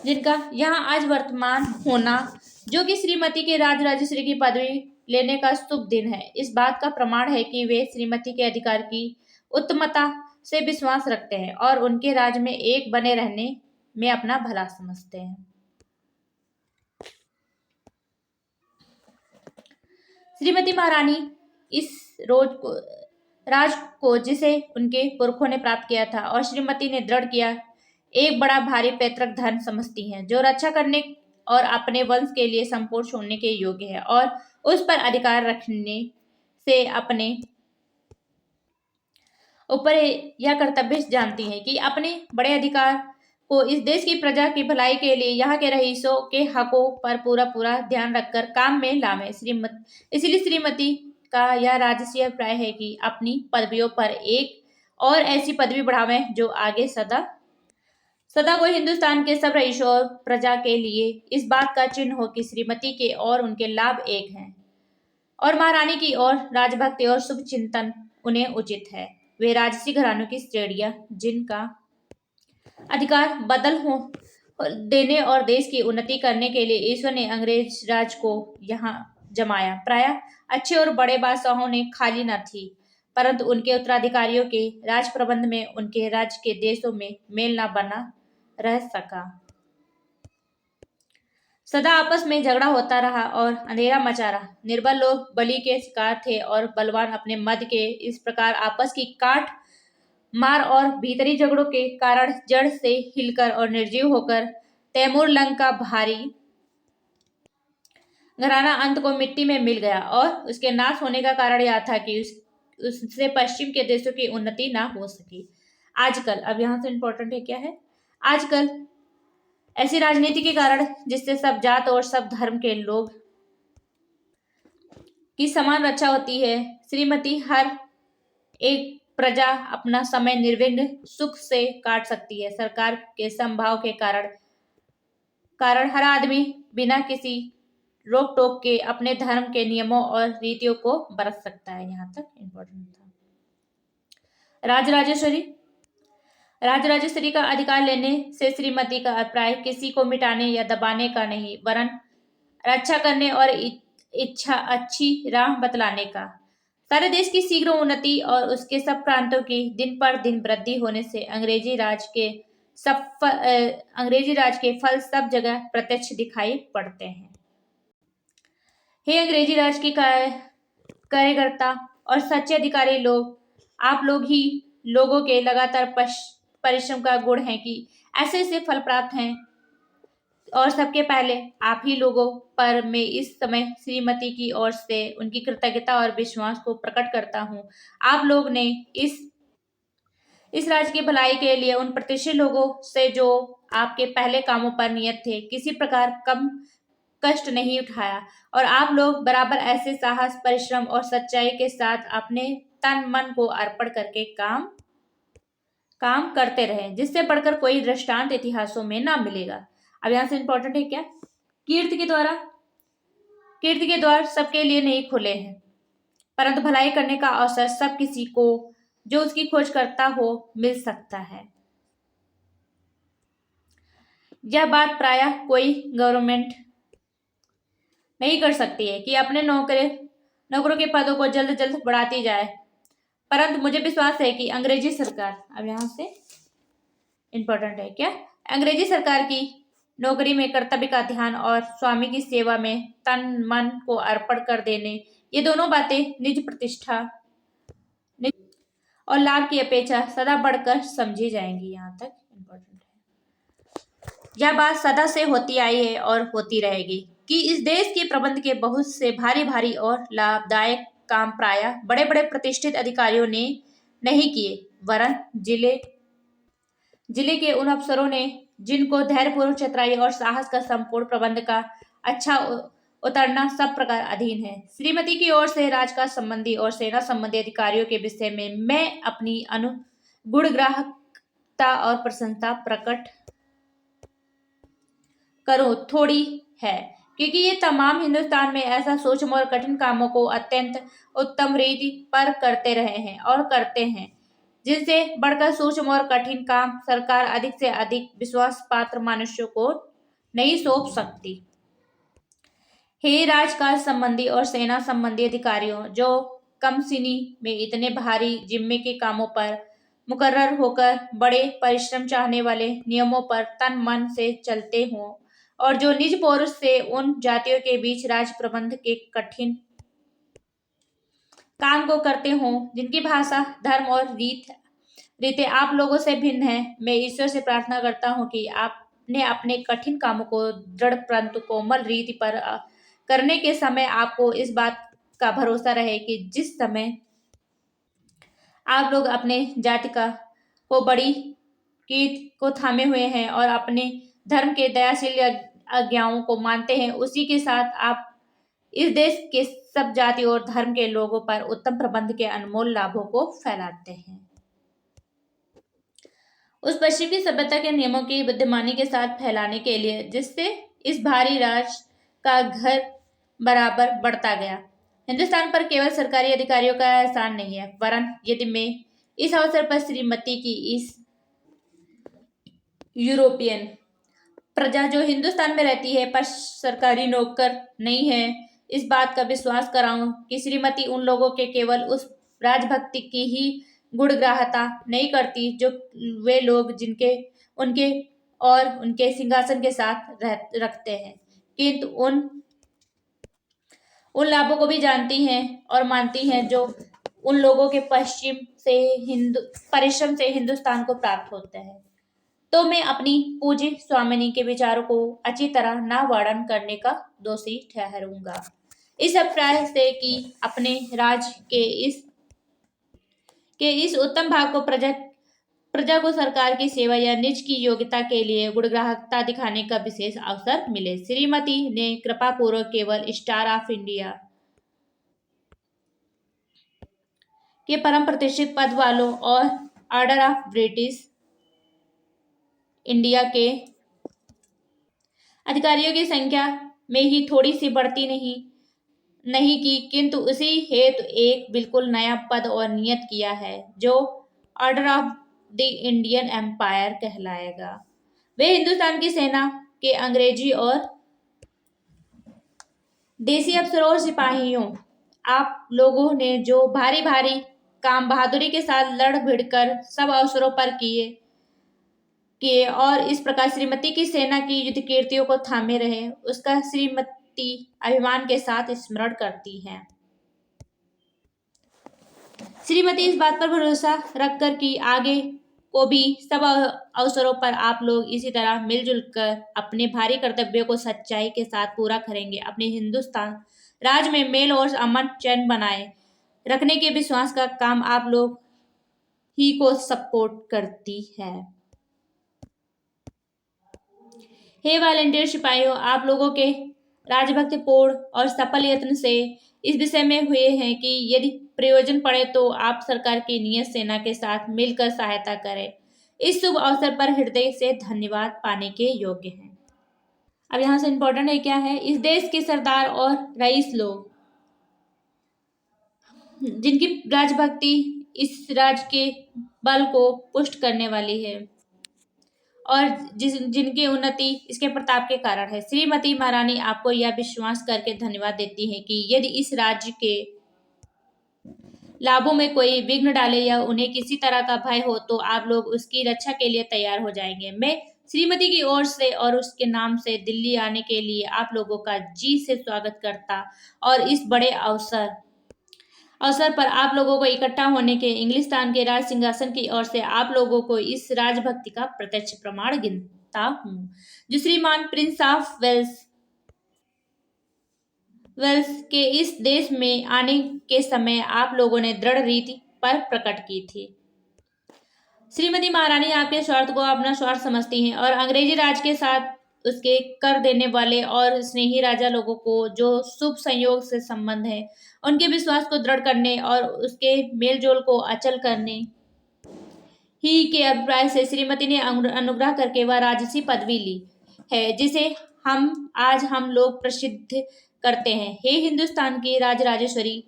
जिनका यहाँ आज वर्तमान होना जो कि श्रीमती के राजराजेश्वरी की पदवी लेने का शुभ दिन है, इस बात का प्रमाण है कि वे श्रीमती के अधिकार की उत्तमता से विश्वास रखते हैं और उनके राज में एक बने रहने में अपना भला समझते हैं। श्रीमती महारानी इस राज को जिसे उनके पुरखों ने प्राप्त किया था और श्रीमती ने दृढ़ किया एक बड़ा भारी पैतृक धन समझती हैं, जो रक्षा करने और अपने वंश के लिए संपूर्ण छोड़ने के योग्य है और उस पर अधिकार रखने से अपने ऊपर यह कर्तव्य जानती है कि अपने बड़े अधिकार को इस देश की प्रजा की भलाई के लिए यहाँ के रईसों के हकों पर पूरा ध्यान रखकर काम में लावे। इसलिए श्रीमती का यह राजसी अभिप्राय है कि अपनी पदवियों पर एक और ऐसी पदवी बढ़ावे जो आगे सदा को हिंदुस्तान के सब रईसों और प्रजा के लिए इस बात का चिन्ह हो कि श्रीमती के और उनके लाभ एक हैं और महारानी की और राजभक्ति और शुभ चिंतन उन्हें उचित है। वे राजसी घरानों की श्रेणियां जिनका अधिकार बदल हो देने और देश की उन्नति करने के लिए ईश्वर ने अंग्रेज राज को यहाँ जमाया, प्रायः अच्छे और बड़े बादशाहों ने खाली न थी, परंतु उनके उत्तराधिकारियों के राज प्रबंध में उनके राज्य के देशों में मेल न बना रह सका। सदा आपस में झगड़ा होता रहा और अंधेरा मचा रहा। निर्बल लोग बलि के शिकार थे और बलवान अपने मद के इस प्रकार आपस की काट मार और भीतरी झगड़ों के कारण जड़ से हिलकर और निर्जीव होकर तैमूर लंग का भारी घराना अंत को मिट्टी में मिल गया और उसके नाश होने का कारण यह था कि उससे पश्चिम के देशों की उन्नति ना हो सकी। आजकल, अब यहां से इंपॉर्टेंट है क्या है, आजकल ऐसी राजनीति के कारण जिससे सब जात और सब धर्म के लोग की समान रक्षा होती है, श्रीमती हर एक प्रजा अपना समय निर्विघ्न सुख से काट सकती है। सरकार के समभाव के कारण हर आदमी बिना किसी रोक टोक के अपने धर्म के नियमों और रीतियों को बरत सकता है। यहाँ तक इम्पोर्टेंट था। राजराजेश्वरी का अधिकार लेने से श्रीमती का अभिप्राय किसी को मिटाने या दबाने का नहीं, वरन रक्षा करने और इच्छा अच्छी राह बतलाने का। सारे देश की शीघ्र उन्नति और उसके सब प्रांतों की दिन पर दिन वृद्धि होने से अंग्रेजी राज के फल सब जगह प्रत्यक्ष दिखाई पड़ते हैं। हे अंग्रेजी राज के कार्यकर्ता और सच्चे अधिकारी लोग, आप लोग ही लोगों के लगातार परिश्रम का गुण है कि ऐसे ऐसे फल प्राप्त हैं, और सबके पहले आप ही लोगों पर मैं इस समय श्रीमती की ओर से उनकी कृतज्ञता और विश्वास को प्रकट करता हूँ। आप लोग ने इस राज्य की भलाई के लिए उन प्रतिष्ठित लोगों से जो आपके पहले कामों पर नियत थे, किसी प्रकार कम कष्ट नहीं उठाया, और आप लोग बराबर ऐसे साहस, परिश्रम और सच्चाई के साथ अपने तन मन को अर्पण करके काम करते रहे, जिससे बढ़कर कोई दृष्टांत इतिहासों में ना मिलेगा। अब यहां से इंपॉर्टेंट है क्या, कीर्ति के द्वार सबके लिए नहीं खुले हैं, परंतु भलाई करने का अवसर सब किसी को जो उसकी खोज करता हो मिल सकता है। यह बात प्रायः कोई गवर्नमेंट नहीं कर सकती है कि अपने नौकरों के पदों को जल्द जल्द बढ़ाती जाए, परंतु मुझे विश्वास है कि अंग्रेजी सरकार, अब यहां से इंपॉर्टेंट है क्या, अंग्रेजी सरकार की नौकरी में कर्तव्य का ध्यान और स्वामी की सेवा में तन मन को अर्पण कर देने, ये दोनों बातें निज प्रतिष्ठा और लाभ की अपेक्षा सदा बढ़कर समझी जाएंगी। यहाँ तक इम्पोर्टेंट है। यह बात सदा से होती आई है और होती रहेगी कि इस देश के प्रबंध के बहुत से भारी भारी और लाभदायक काम प्रायः बड़े बड़े प्रतिष्ठित अधिकारियों ने नहीं किए, वरन जिले के उन अफसरों ने जिनको धैर्यपूर्वक चतुराई और साहस का संपूर्ण प्रबंध का अच्छा उतरना सब प्रकार अधीन है। श्रीमती की ओर से राजकाज संबंधी और सेना संबंधी अधिकारियों के विषय में मैं अपनी गुणग्राहकता और प्रसन्नता प्रकट करूं थोड़ी है, क्योंकि ये तमाम हिंदुस्तान में ऐसा सूक्ष्म और कठिन कामों को अत्यंत उत्तम रीति पर करते रहे हैं और करते हैं, जिनसे बढ़कर सूक्ष्म और कठिन काम सरकार अधिक से अधिक विश्वास पात्र मनुष्यों को नहीं सौंप सकती। हे राजकाज संबंधी और सेना संबंधी अधिकारियों, जो कम सिनी में इतने भारी जिम्मे के कामों पर मुकर्रर होकर बड़े परिश्रम चाहने वाले नियमों पर तन मन से चलते हों, और जो निज पौरुष से उन जातियों के बीच राज प्रबंध के कठिन काम को करते हों जिनकी भाषा, धर्म और रीतें आप लोगों से भिन्न है, मैं ईश्वर से प्रार्थना करता हूँ कि आपने अपने कठिन कामों को दृढ़ परंतु कोमल रीति पर करने के समय आपको इस बात का भरोसा रहे कि जिस समय आप लोग अपने जाति को बड़ी कीट को थामे हुए हैं और अपने धर्म के दयाशील आज्ञाओं को मानते हैं, उसी के साथ आप इस देश के सब जाति और धर्म के लोगों पर उत्तम प्रबंध के अनमोल लाभों को फैलाते हैं। उस पश्चिमी सभ्यता के नियमों की बुद्धिमानी के साथ फैलाने के लिए जिससे इस भारी राज का घर बराबर बढ़ता गया। हिंदुस्तान पर केवल सरकारी अधिकारियों का एहसान नहीं है, वरन यदि मैं इस अवसर पर श्रीमती की इस यूरोपियन प्रजा जो हिंदुस्तान में रहती है पर सरकारी नौकर नहीं है, इस बात का विश्वास कराऊं कि श्रीमती उन लोगों के केवल उस राजभक्ति की ही गुणग्राहता नहीं करती जो वे लोग जिनके उनके और उनके सिंहासन के साथ रखते हैं, किंतु उन लाभों को भी जानती हैं और मानती हैं जो उन लोगों के परिश्रम से हिंदुस्तान को प्राप्त होता है। तो मैं अपनी पूज्य स्वामिनी के विचारों को अच्छी तरह न वर्णन करने का दोषी ठहरूंगा। इस अभिप्राय से कि अपने राज्य इस उत्तम भाग को प्रजा को सरकार की सेवा या निज की योग्यता के लिए गुणग्राहकता दिखाने का विशेष अवसर मिले। श्रीमती ने कृपा पूर्वक केवल स्टार ऑफ इंडिया के परम प्रतिष्ठित पद वालों और ऑर्डर ऑफ ब्रिटिश इंडिया के अधिकारियों की संख्या में ही थोड़ी सी बढ़ती नहीं की, किंतु उसी हेतु एक बिल्कुल नया पद और नियत किया है जो order of the Indian empire कहलाएगा। वे हिंदुस्तान की सेना के अंग्रेजी और देसी अफसरों और सिपाहियों आप लोगों ने जो भारी भारी काम बहादुरी के साथ लड़ भिड़ कर सब अवसरों पर किए और इस प्रकार श्रीमती की सेना की युद्ध कीर्तियों को थामे रहे, उसका श्रीमती अभिमान के साथ स्मरण करती हैं। श्रीमती इस बात पर भरोसा रखकर कि आगे को भी सब अवसरों पर आप लोग इसी तरह मिलजुल कर अपने भारी कर्तव्यों को सच्चाई के साथ पूरा करेंगे, अपने हिंदुस्तान राज्य में मेल और अमन चैन बनाए रखने के विश्वास का काम आप लोग ही को सपोर्ट करती है। हे वॉलंटियर सिपाहियों, आप लोगों के राजभक्तिपूर्ण और सफल यत्न से इस विषय में हुए हैं कि यदि प्रयोजन पड़े तो आप सरकार की नियत सेना के साथ मिलकर सहायता करें। इस शुभ अवसर पर हृदय से धन्यवाद पाने के योग्य हैं। अब यहाँ से इम्पोर्टेंट है क्या है, इस देश के सरदार और रईस लोग जिनकी राजभक्ति इस राज्य के बल को पुष्ट करने वाली है और जिनकी उन्नति इसके प्रताप के कारण है। श्रीमती महारानी आपको यह विश्वास करके धन्यवाद देती है कि यदि इस राज्य के लाभों में कोई विघ्न डाले या उन्हें किसी तरह का भय हो तो आप लोग उसकी रक्षा के लिए तैयार हो जाएंगे। मैं श्रीमती की ओर से और उसके नाम से दिल्ली आने के लिए आप लोगों का जी से स्वागत करता और इस बड़े अवसर पर आप लोगों को इकट्ठा होने के इंग्लिस्तान के राज सिंहासन की ओर से आप लोगों को इस राजभक्ति का प्रत्यक्ष प्रमाण गिनता हूँ, जो श्रीमान प्रिंस ऑफ वेल्स के इस देश में आने के समय आप लोगों ने दृढ़ रीति पर प्रकट की थी। श्रीमती महारानी आपके स्वार्थ को अपना स्वार्थ समझती हैं और अंग्रेजी राज के साथ उसके कर देने वाले और स्नेही राजा लोगों को जो शुभ संयोग से संबंध है उनके विश्वास को दृढ़ करने और उसके मेलजोल को अचल करने ही के अभिप्राय से श्रीमती ने अनुग्रह करके वह राजसी पदवी ली है जिसे हम लोग प्रसिद्ध करते हैं। हे हिंदुस्तान की राजराजेश्वरी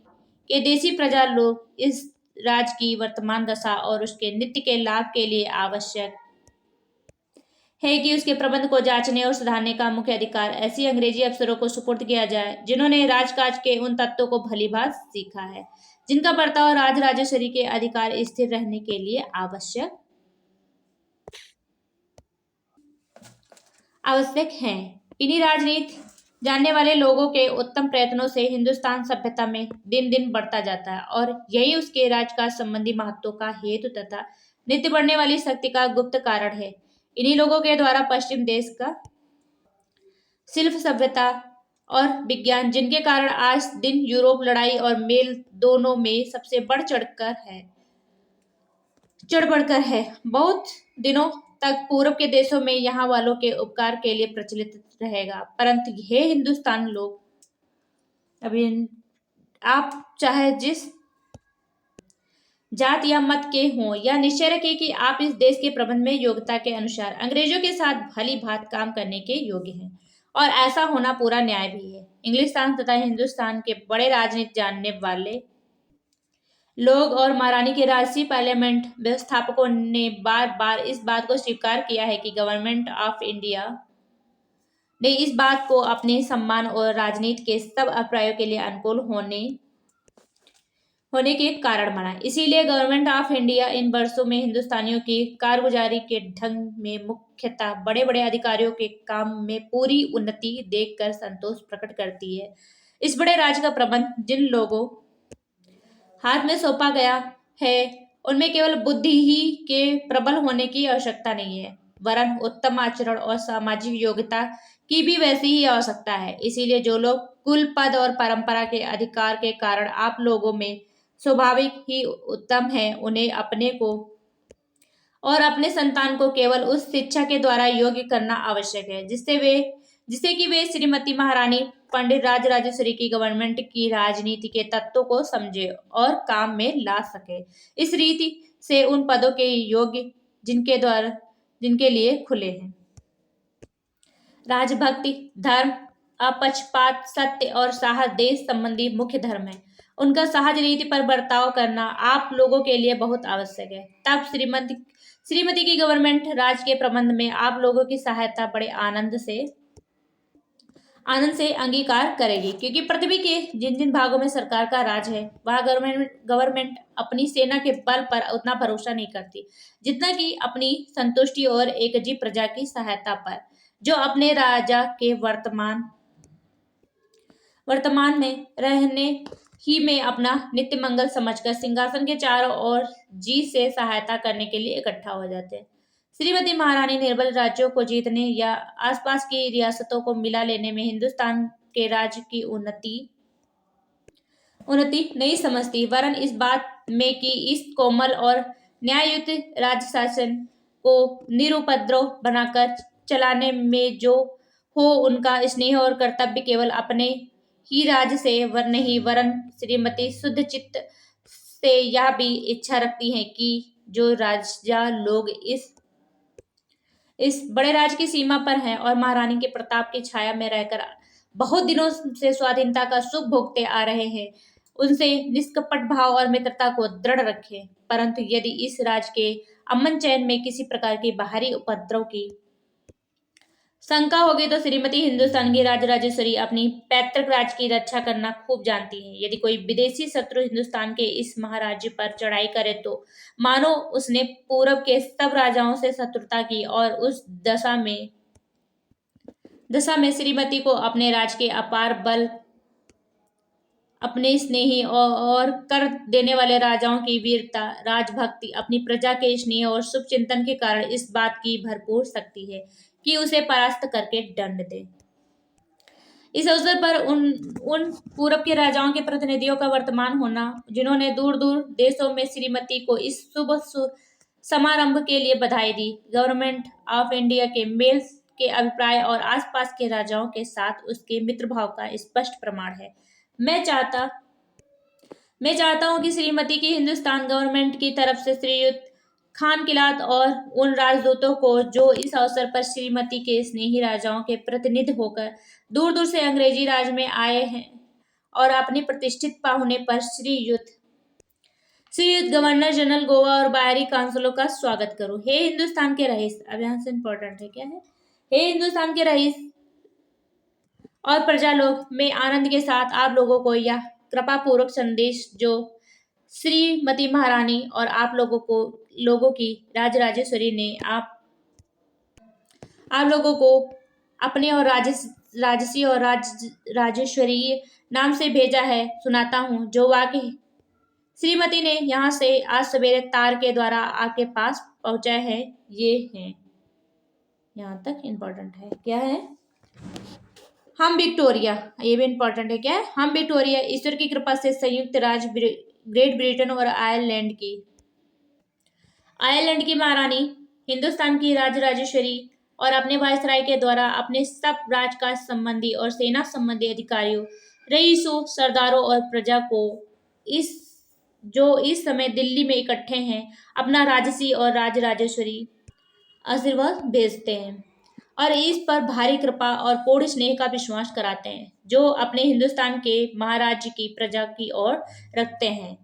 के देसी प्रजा लोग, इस राज की वर्तमान दशा और उसके नित्य के लाभ के लिए आवश्यक है कि उसके प्रबंध को जांचने और सुधारने का मुख्य अधिकार ऐसी अंग्रेजी अफसरों को सुपुर्द किया जाए जिन्होंने राजकाज के उन तत्वों को भलीभांत सीखा है जिनका बर्ताव राजराजेश्वरी के अधिकार स्थिर रहने के लिए आवश्यक है। इन्हीं राजनीति जानने वाले लोगों के उत्तम प्रयत्नों से हिंदुस्तान सभ्यता में दिन दिन बढ़ता जाता है और यही उसके राजकाज संबंधी महत्व का हेतु तथा नित्य बढ़ने वाली शक्ति का गुप्त कारण है। इन्हीं लोगों के द्वारा पश्चिम देश का शिल्प सभ्यता और विज्ञान, जिनके कारण आज दिन यूरोप लड़ाई और मेल दोनों में सबसे बढ़ बढ़कर है, बहुत दिनों तक पूर्व के देशों में यहाँ वालों के उपकार के लिए प्रचलित रहेगा। परंतु हे हिंदुस्तान लोग, अभी आप चाहे जिस जात या मत के हों, यह निश्चय रखें कि आप इस देश के प्रबंध में योग्यता के अनुसार अंग्रेजों के साथ भली भांति काम करने के योग्य हैं और ऐसा होना पूरा न्याय भी है। इंग्लिस्तान तथा हिंदुस्तान के बड़े राजनीति जानने वाले लोग और महारानी के राजसी पार्लियामेंट व्यवस्थापकों ने बार बार इस बात को स्वीकार किया है कि गवर्नमेंट ऑफ इंडिया ने इस बात को अपने सम्मान और राजनीति के सब अभिप्रायों के लिए अनुकूल होने के कारण माना। इसीलिए गवर्नमेंट ऑफ इंडिया इन वर्षों में हिंदुस्तानियों की कारगुजारी के ढंग में मुख्यतः बड़े बड़े अधिकारियों के काम में पूरी उन्नति देखकर संतोष प्रकट करती है। इस बड़े राज्य का प्रबंध जिन लोगों हाथ में सौंपा गया है, उनमें केवल बुद्धि ही के प्रबल होने की आवश्यकता नहीं है, वरन उत्तम आचरण और सामाजिक योग्यता की भी वैसी ही आवश्यकता है। इसीलिए जो लोग कुल, पद और परंपरा के अधिकार के कारण आप लोगों में स्वाभाविक ही उत्तम है, उन्हें अपने को और अपने संतान को केवल उस शिक्षा के द्वारा योग्य करना आवश्यक है जिससे कि वे श्रीमती महारानी पंडित राजराजेश्वरी की गवर्नमेंट की राजनीति के तत्वों को समझे और काम में ला सके। इस रीति से उन पदों के योग्य जिनके लिए खुले हैं। राजभक्ति धर्म, अपक्षपात, सत्य और साहस देश संबंधी मुख्य धर्म है। उनका सहज रीति पर बर्ताव करना आप लोगों के लिए बहुत आवश्यक है। तब श्रीमती की गवर्नमेंट राज्य के प्रबंध में आप लोगों की सहायता बड़े आनंद से अंगीकार करेगी, क्योंकि पृथ्वी के जिन जिन भागों में सरकार का राज है वह गवर्नमेंट अपनी सेना के बल पर उतना भरोसा नहीं करती जितना कि अपनी संतुष्टि और एकजुट प्रजा की सहायता पर, जो अपने राजा के वर्तमान में रहने ही में अपना नित्य मंगल समझकर सिंहासन के चारों ओर जी से सहायता करने के लिए इकट्ठा हो जाते हैं। श्रीमती महारानी निर्बल राज्यों को जीतने या आसपास की रियासतों को मिला लेने में हिंदुस्तान के राज्य की उन्नति नहीं समझती, वरन इस बात में कि इस कोमल और न्याययुत राज्य शासन को निरुपद्रव बनाकर चलाने में जो हो उनका स्नेह और कर्तव्य केवल अपने ही राज्य से नहीं, वरन श्रीमती शुद्ध चित्त से यह भी इच्छा रखती हैं कि जो राजा लोग इस बड़े राज की सीमा पर हैं और महारानी के प्रताप की छाया में रहकर बहुत दिनों से स्वाधीनता का सुख भोगते आ रहे हैं, उनसे निष्कपट भाव और मित्रता को दृढ़ रखें। परंतु यदि इस राज के अमन चैन में किसी प्रकार की बाहरी उपद्रव की शंका होगी तो श्रीमती हिंदुस्तान की राजराजेश्वरी अपनी पैतृक राज की रक्षा करना खूब जानती हैं। यदि कोई विदेशी शत्रु हिंदुस्तान के इस महाराज्य पर चढ़ाई करे तो मानो उसने पूरब के सब राजाओं से शत्रुता की और उस दशा में श्रीमती को अपने राज के अपार बल, अपने स्नेही और कर देने वाले राजाओं की वीरता, राजभक्ति, अपनी प्रजा के स्नेह और शुभ चिंतन के कारण इस बात की भरपूर शक्ति है कि उसे परास्त करके दंड दे। इस अवसर पर उन पूरब के राजाओं के प्रतिनिधियों का वर्तमान होना, जिन्होंने दूर दूर देशों में श्रीमती को इस शुभ समारंभ के लिए बधाई दी, गवर्नमेंट ऑफ इंडिया के मेल के अभिप्राय और आसपास के राजाओं के साथ उसके मित्रभाव का स्पष्ट प्रमाण है। मैं चाहता हूं कि श्रीमती की हिंदुस्तान गवर्नमेंट की तरफ से श्रीयुत खान किलात और उन राजदूतों को जो इस अवसर पर श्रीमती के स्नेही राजाओं के प्रतिनिधि होकर दूर दूर से अंग्रेजी राज में आए हैं और अपनी प्रतिष्ठित पाहुने पर श्रीयुत गवर्नर जनरल गोवा और बाहरी काउंसिलों का स्वागत करूं। हे हिंदुस्तान के रईस, अब यहाँ से इंपॉर्टेंट है, क्या है? हे हिंदुस्तान के रईस और प्रजा लोग, मैं आनंद के साथ आप लोगों को यह कृपा पूर्वक संदेश जो श्रीमती महारानी और आप लोगों की राजराजेश्वरी ने आप लोगों को अपने और राजसी और राजेश्वरी नाम से भेजा है सुनाता हूँ, जो वाकई श्रीमती ने यहाँ से आज सवेरे तार के द्वारा आपके पास पहुंचाए हैं। ये हैं, यहाँ तक इम्पोर्टेंट है, क्या है? हम विक्टोरिया, ये भी इम्पोर्टेंट है, क्या है? हम विक्टोरिया ईश्वर की कृपा से संयुक्त राज्य ग्रेट ब्रिटेन और आयरलैंड की महारानी, हिंदुस्तान की राजराजेश्वरी और अपने वायसराय के द्वारा अपने सब राजकाज संबंधी और सेना संबंधी अधिकारियों, रईसों, सरदारों और प्रजा को जो इस समय दिल्ली में इकट्ठे हैं, अपना राजसी और राजराजेश्वरी आशीर्वाद भेजते हैं और इस पर भारी कृपा और पूर्ण स्नेह का विश्वास कराते हैं, जो अपने हिंदुस्तान के महाराज की प्रजा की ओर रखते हैं।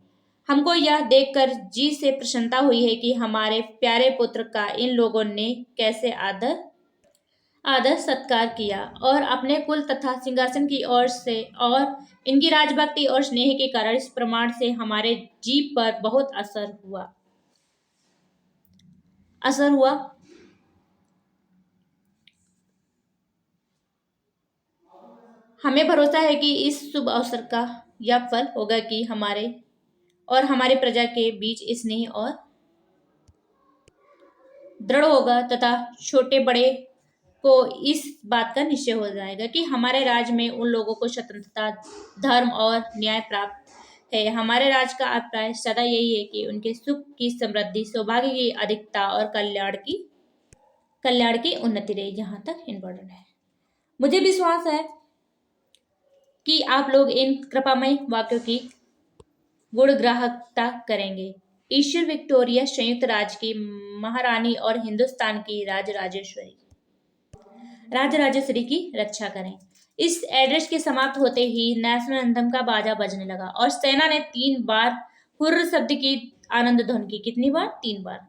हमको यह देखकर जी से प्रसन्नता हुई है कि हमारे प्यारे पुत्र का इन लोगों ने कैसे आदर सत्कार किया और अपने कुल तथा सिंहासन की ओर से और इनकी राजभक्ति और स्नेह के कारण इस प्रमाण से हमारे जीव पर बहुत असर हुआ। हमें भरोसा है कि इस शुभ अवसर का यह फल होगा कि हमारे और हमारी प्रजा के बीच स्नेह और दृढ़ होगा तथा छोटे बड़े को इस बात का निश्चय हो जाएगा कि हमारे राज्य में उन लोगों को स्वतंत्रता, धर्म और न्याय प्राप्त है। हमारे राज्य का अभिप्राय सदा यही है कि उनके सुख की समृद्धि, सौभाग्य की अधिकता और कल्याण की उन्नति रहे। यहाँ तक इम्पोर्टेंट है। मुझे विश्वास है कि आप लोग इन कृपामय वाक्यों की गुणग्राहकता करेंगे। ईश्वर विक्टोरिया संयुक्त राज्य की महारानी और हिंदुस्तान की राजराजेश्वरी की रक्षा करें। इस एड्रेस के समाप्त होते ही नेशनल एंथम का बाजा बजने लगा और सेना ने 3 बार हुर्र शब्द की आनंद ध्वनि की। कितनी बार? 3 बार।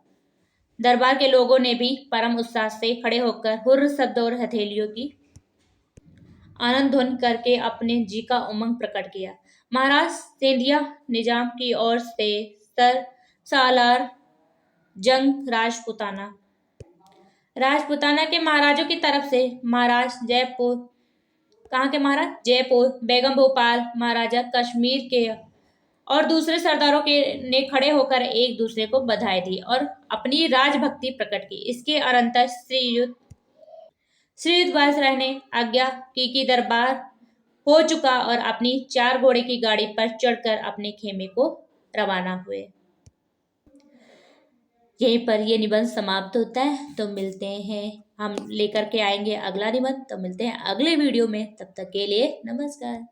दरबार के लोगों ने भी परम उत्साह से खड़े होकर हुर्र शब्द और हथेलियों की आनंद ध्वनि करके अपने जी का उमंग प्रकट किया। महाराज सिंधिया निजाम की ओर से सर सालार जंग राजपुताना के महाराजों की तरफ से महाराज जयपुर, कहाँ के महाराज? जयपुर, बेगम भोपाल, महाराजा कश्मीर के और दूसरे सरदारों के ने खड़े होकर एक दूसरे को बधाई दी और अपनी राजभक्ति प्रकट की। इसके अनंतर श्रीयुत वायसराय ने आज्ञा की कि दरबार हो चुका और अपनी 4 घोड़े की गाड़ी पर चढ़कर अपने खेमे को रवाना हुए। यहीं पर ये निबंध समाप्त होता है। तो मिलते हैं, हम लेकर के आएंगे अगला निबंध। तो मिलते हैं अगले वीडियो में, तब तक के लिए नमस्कार।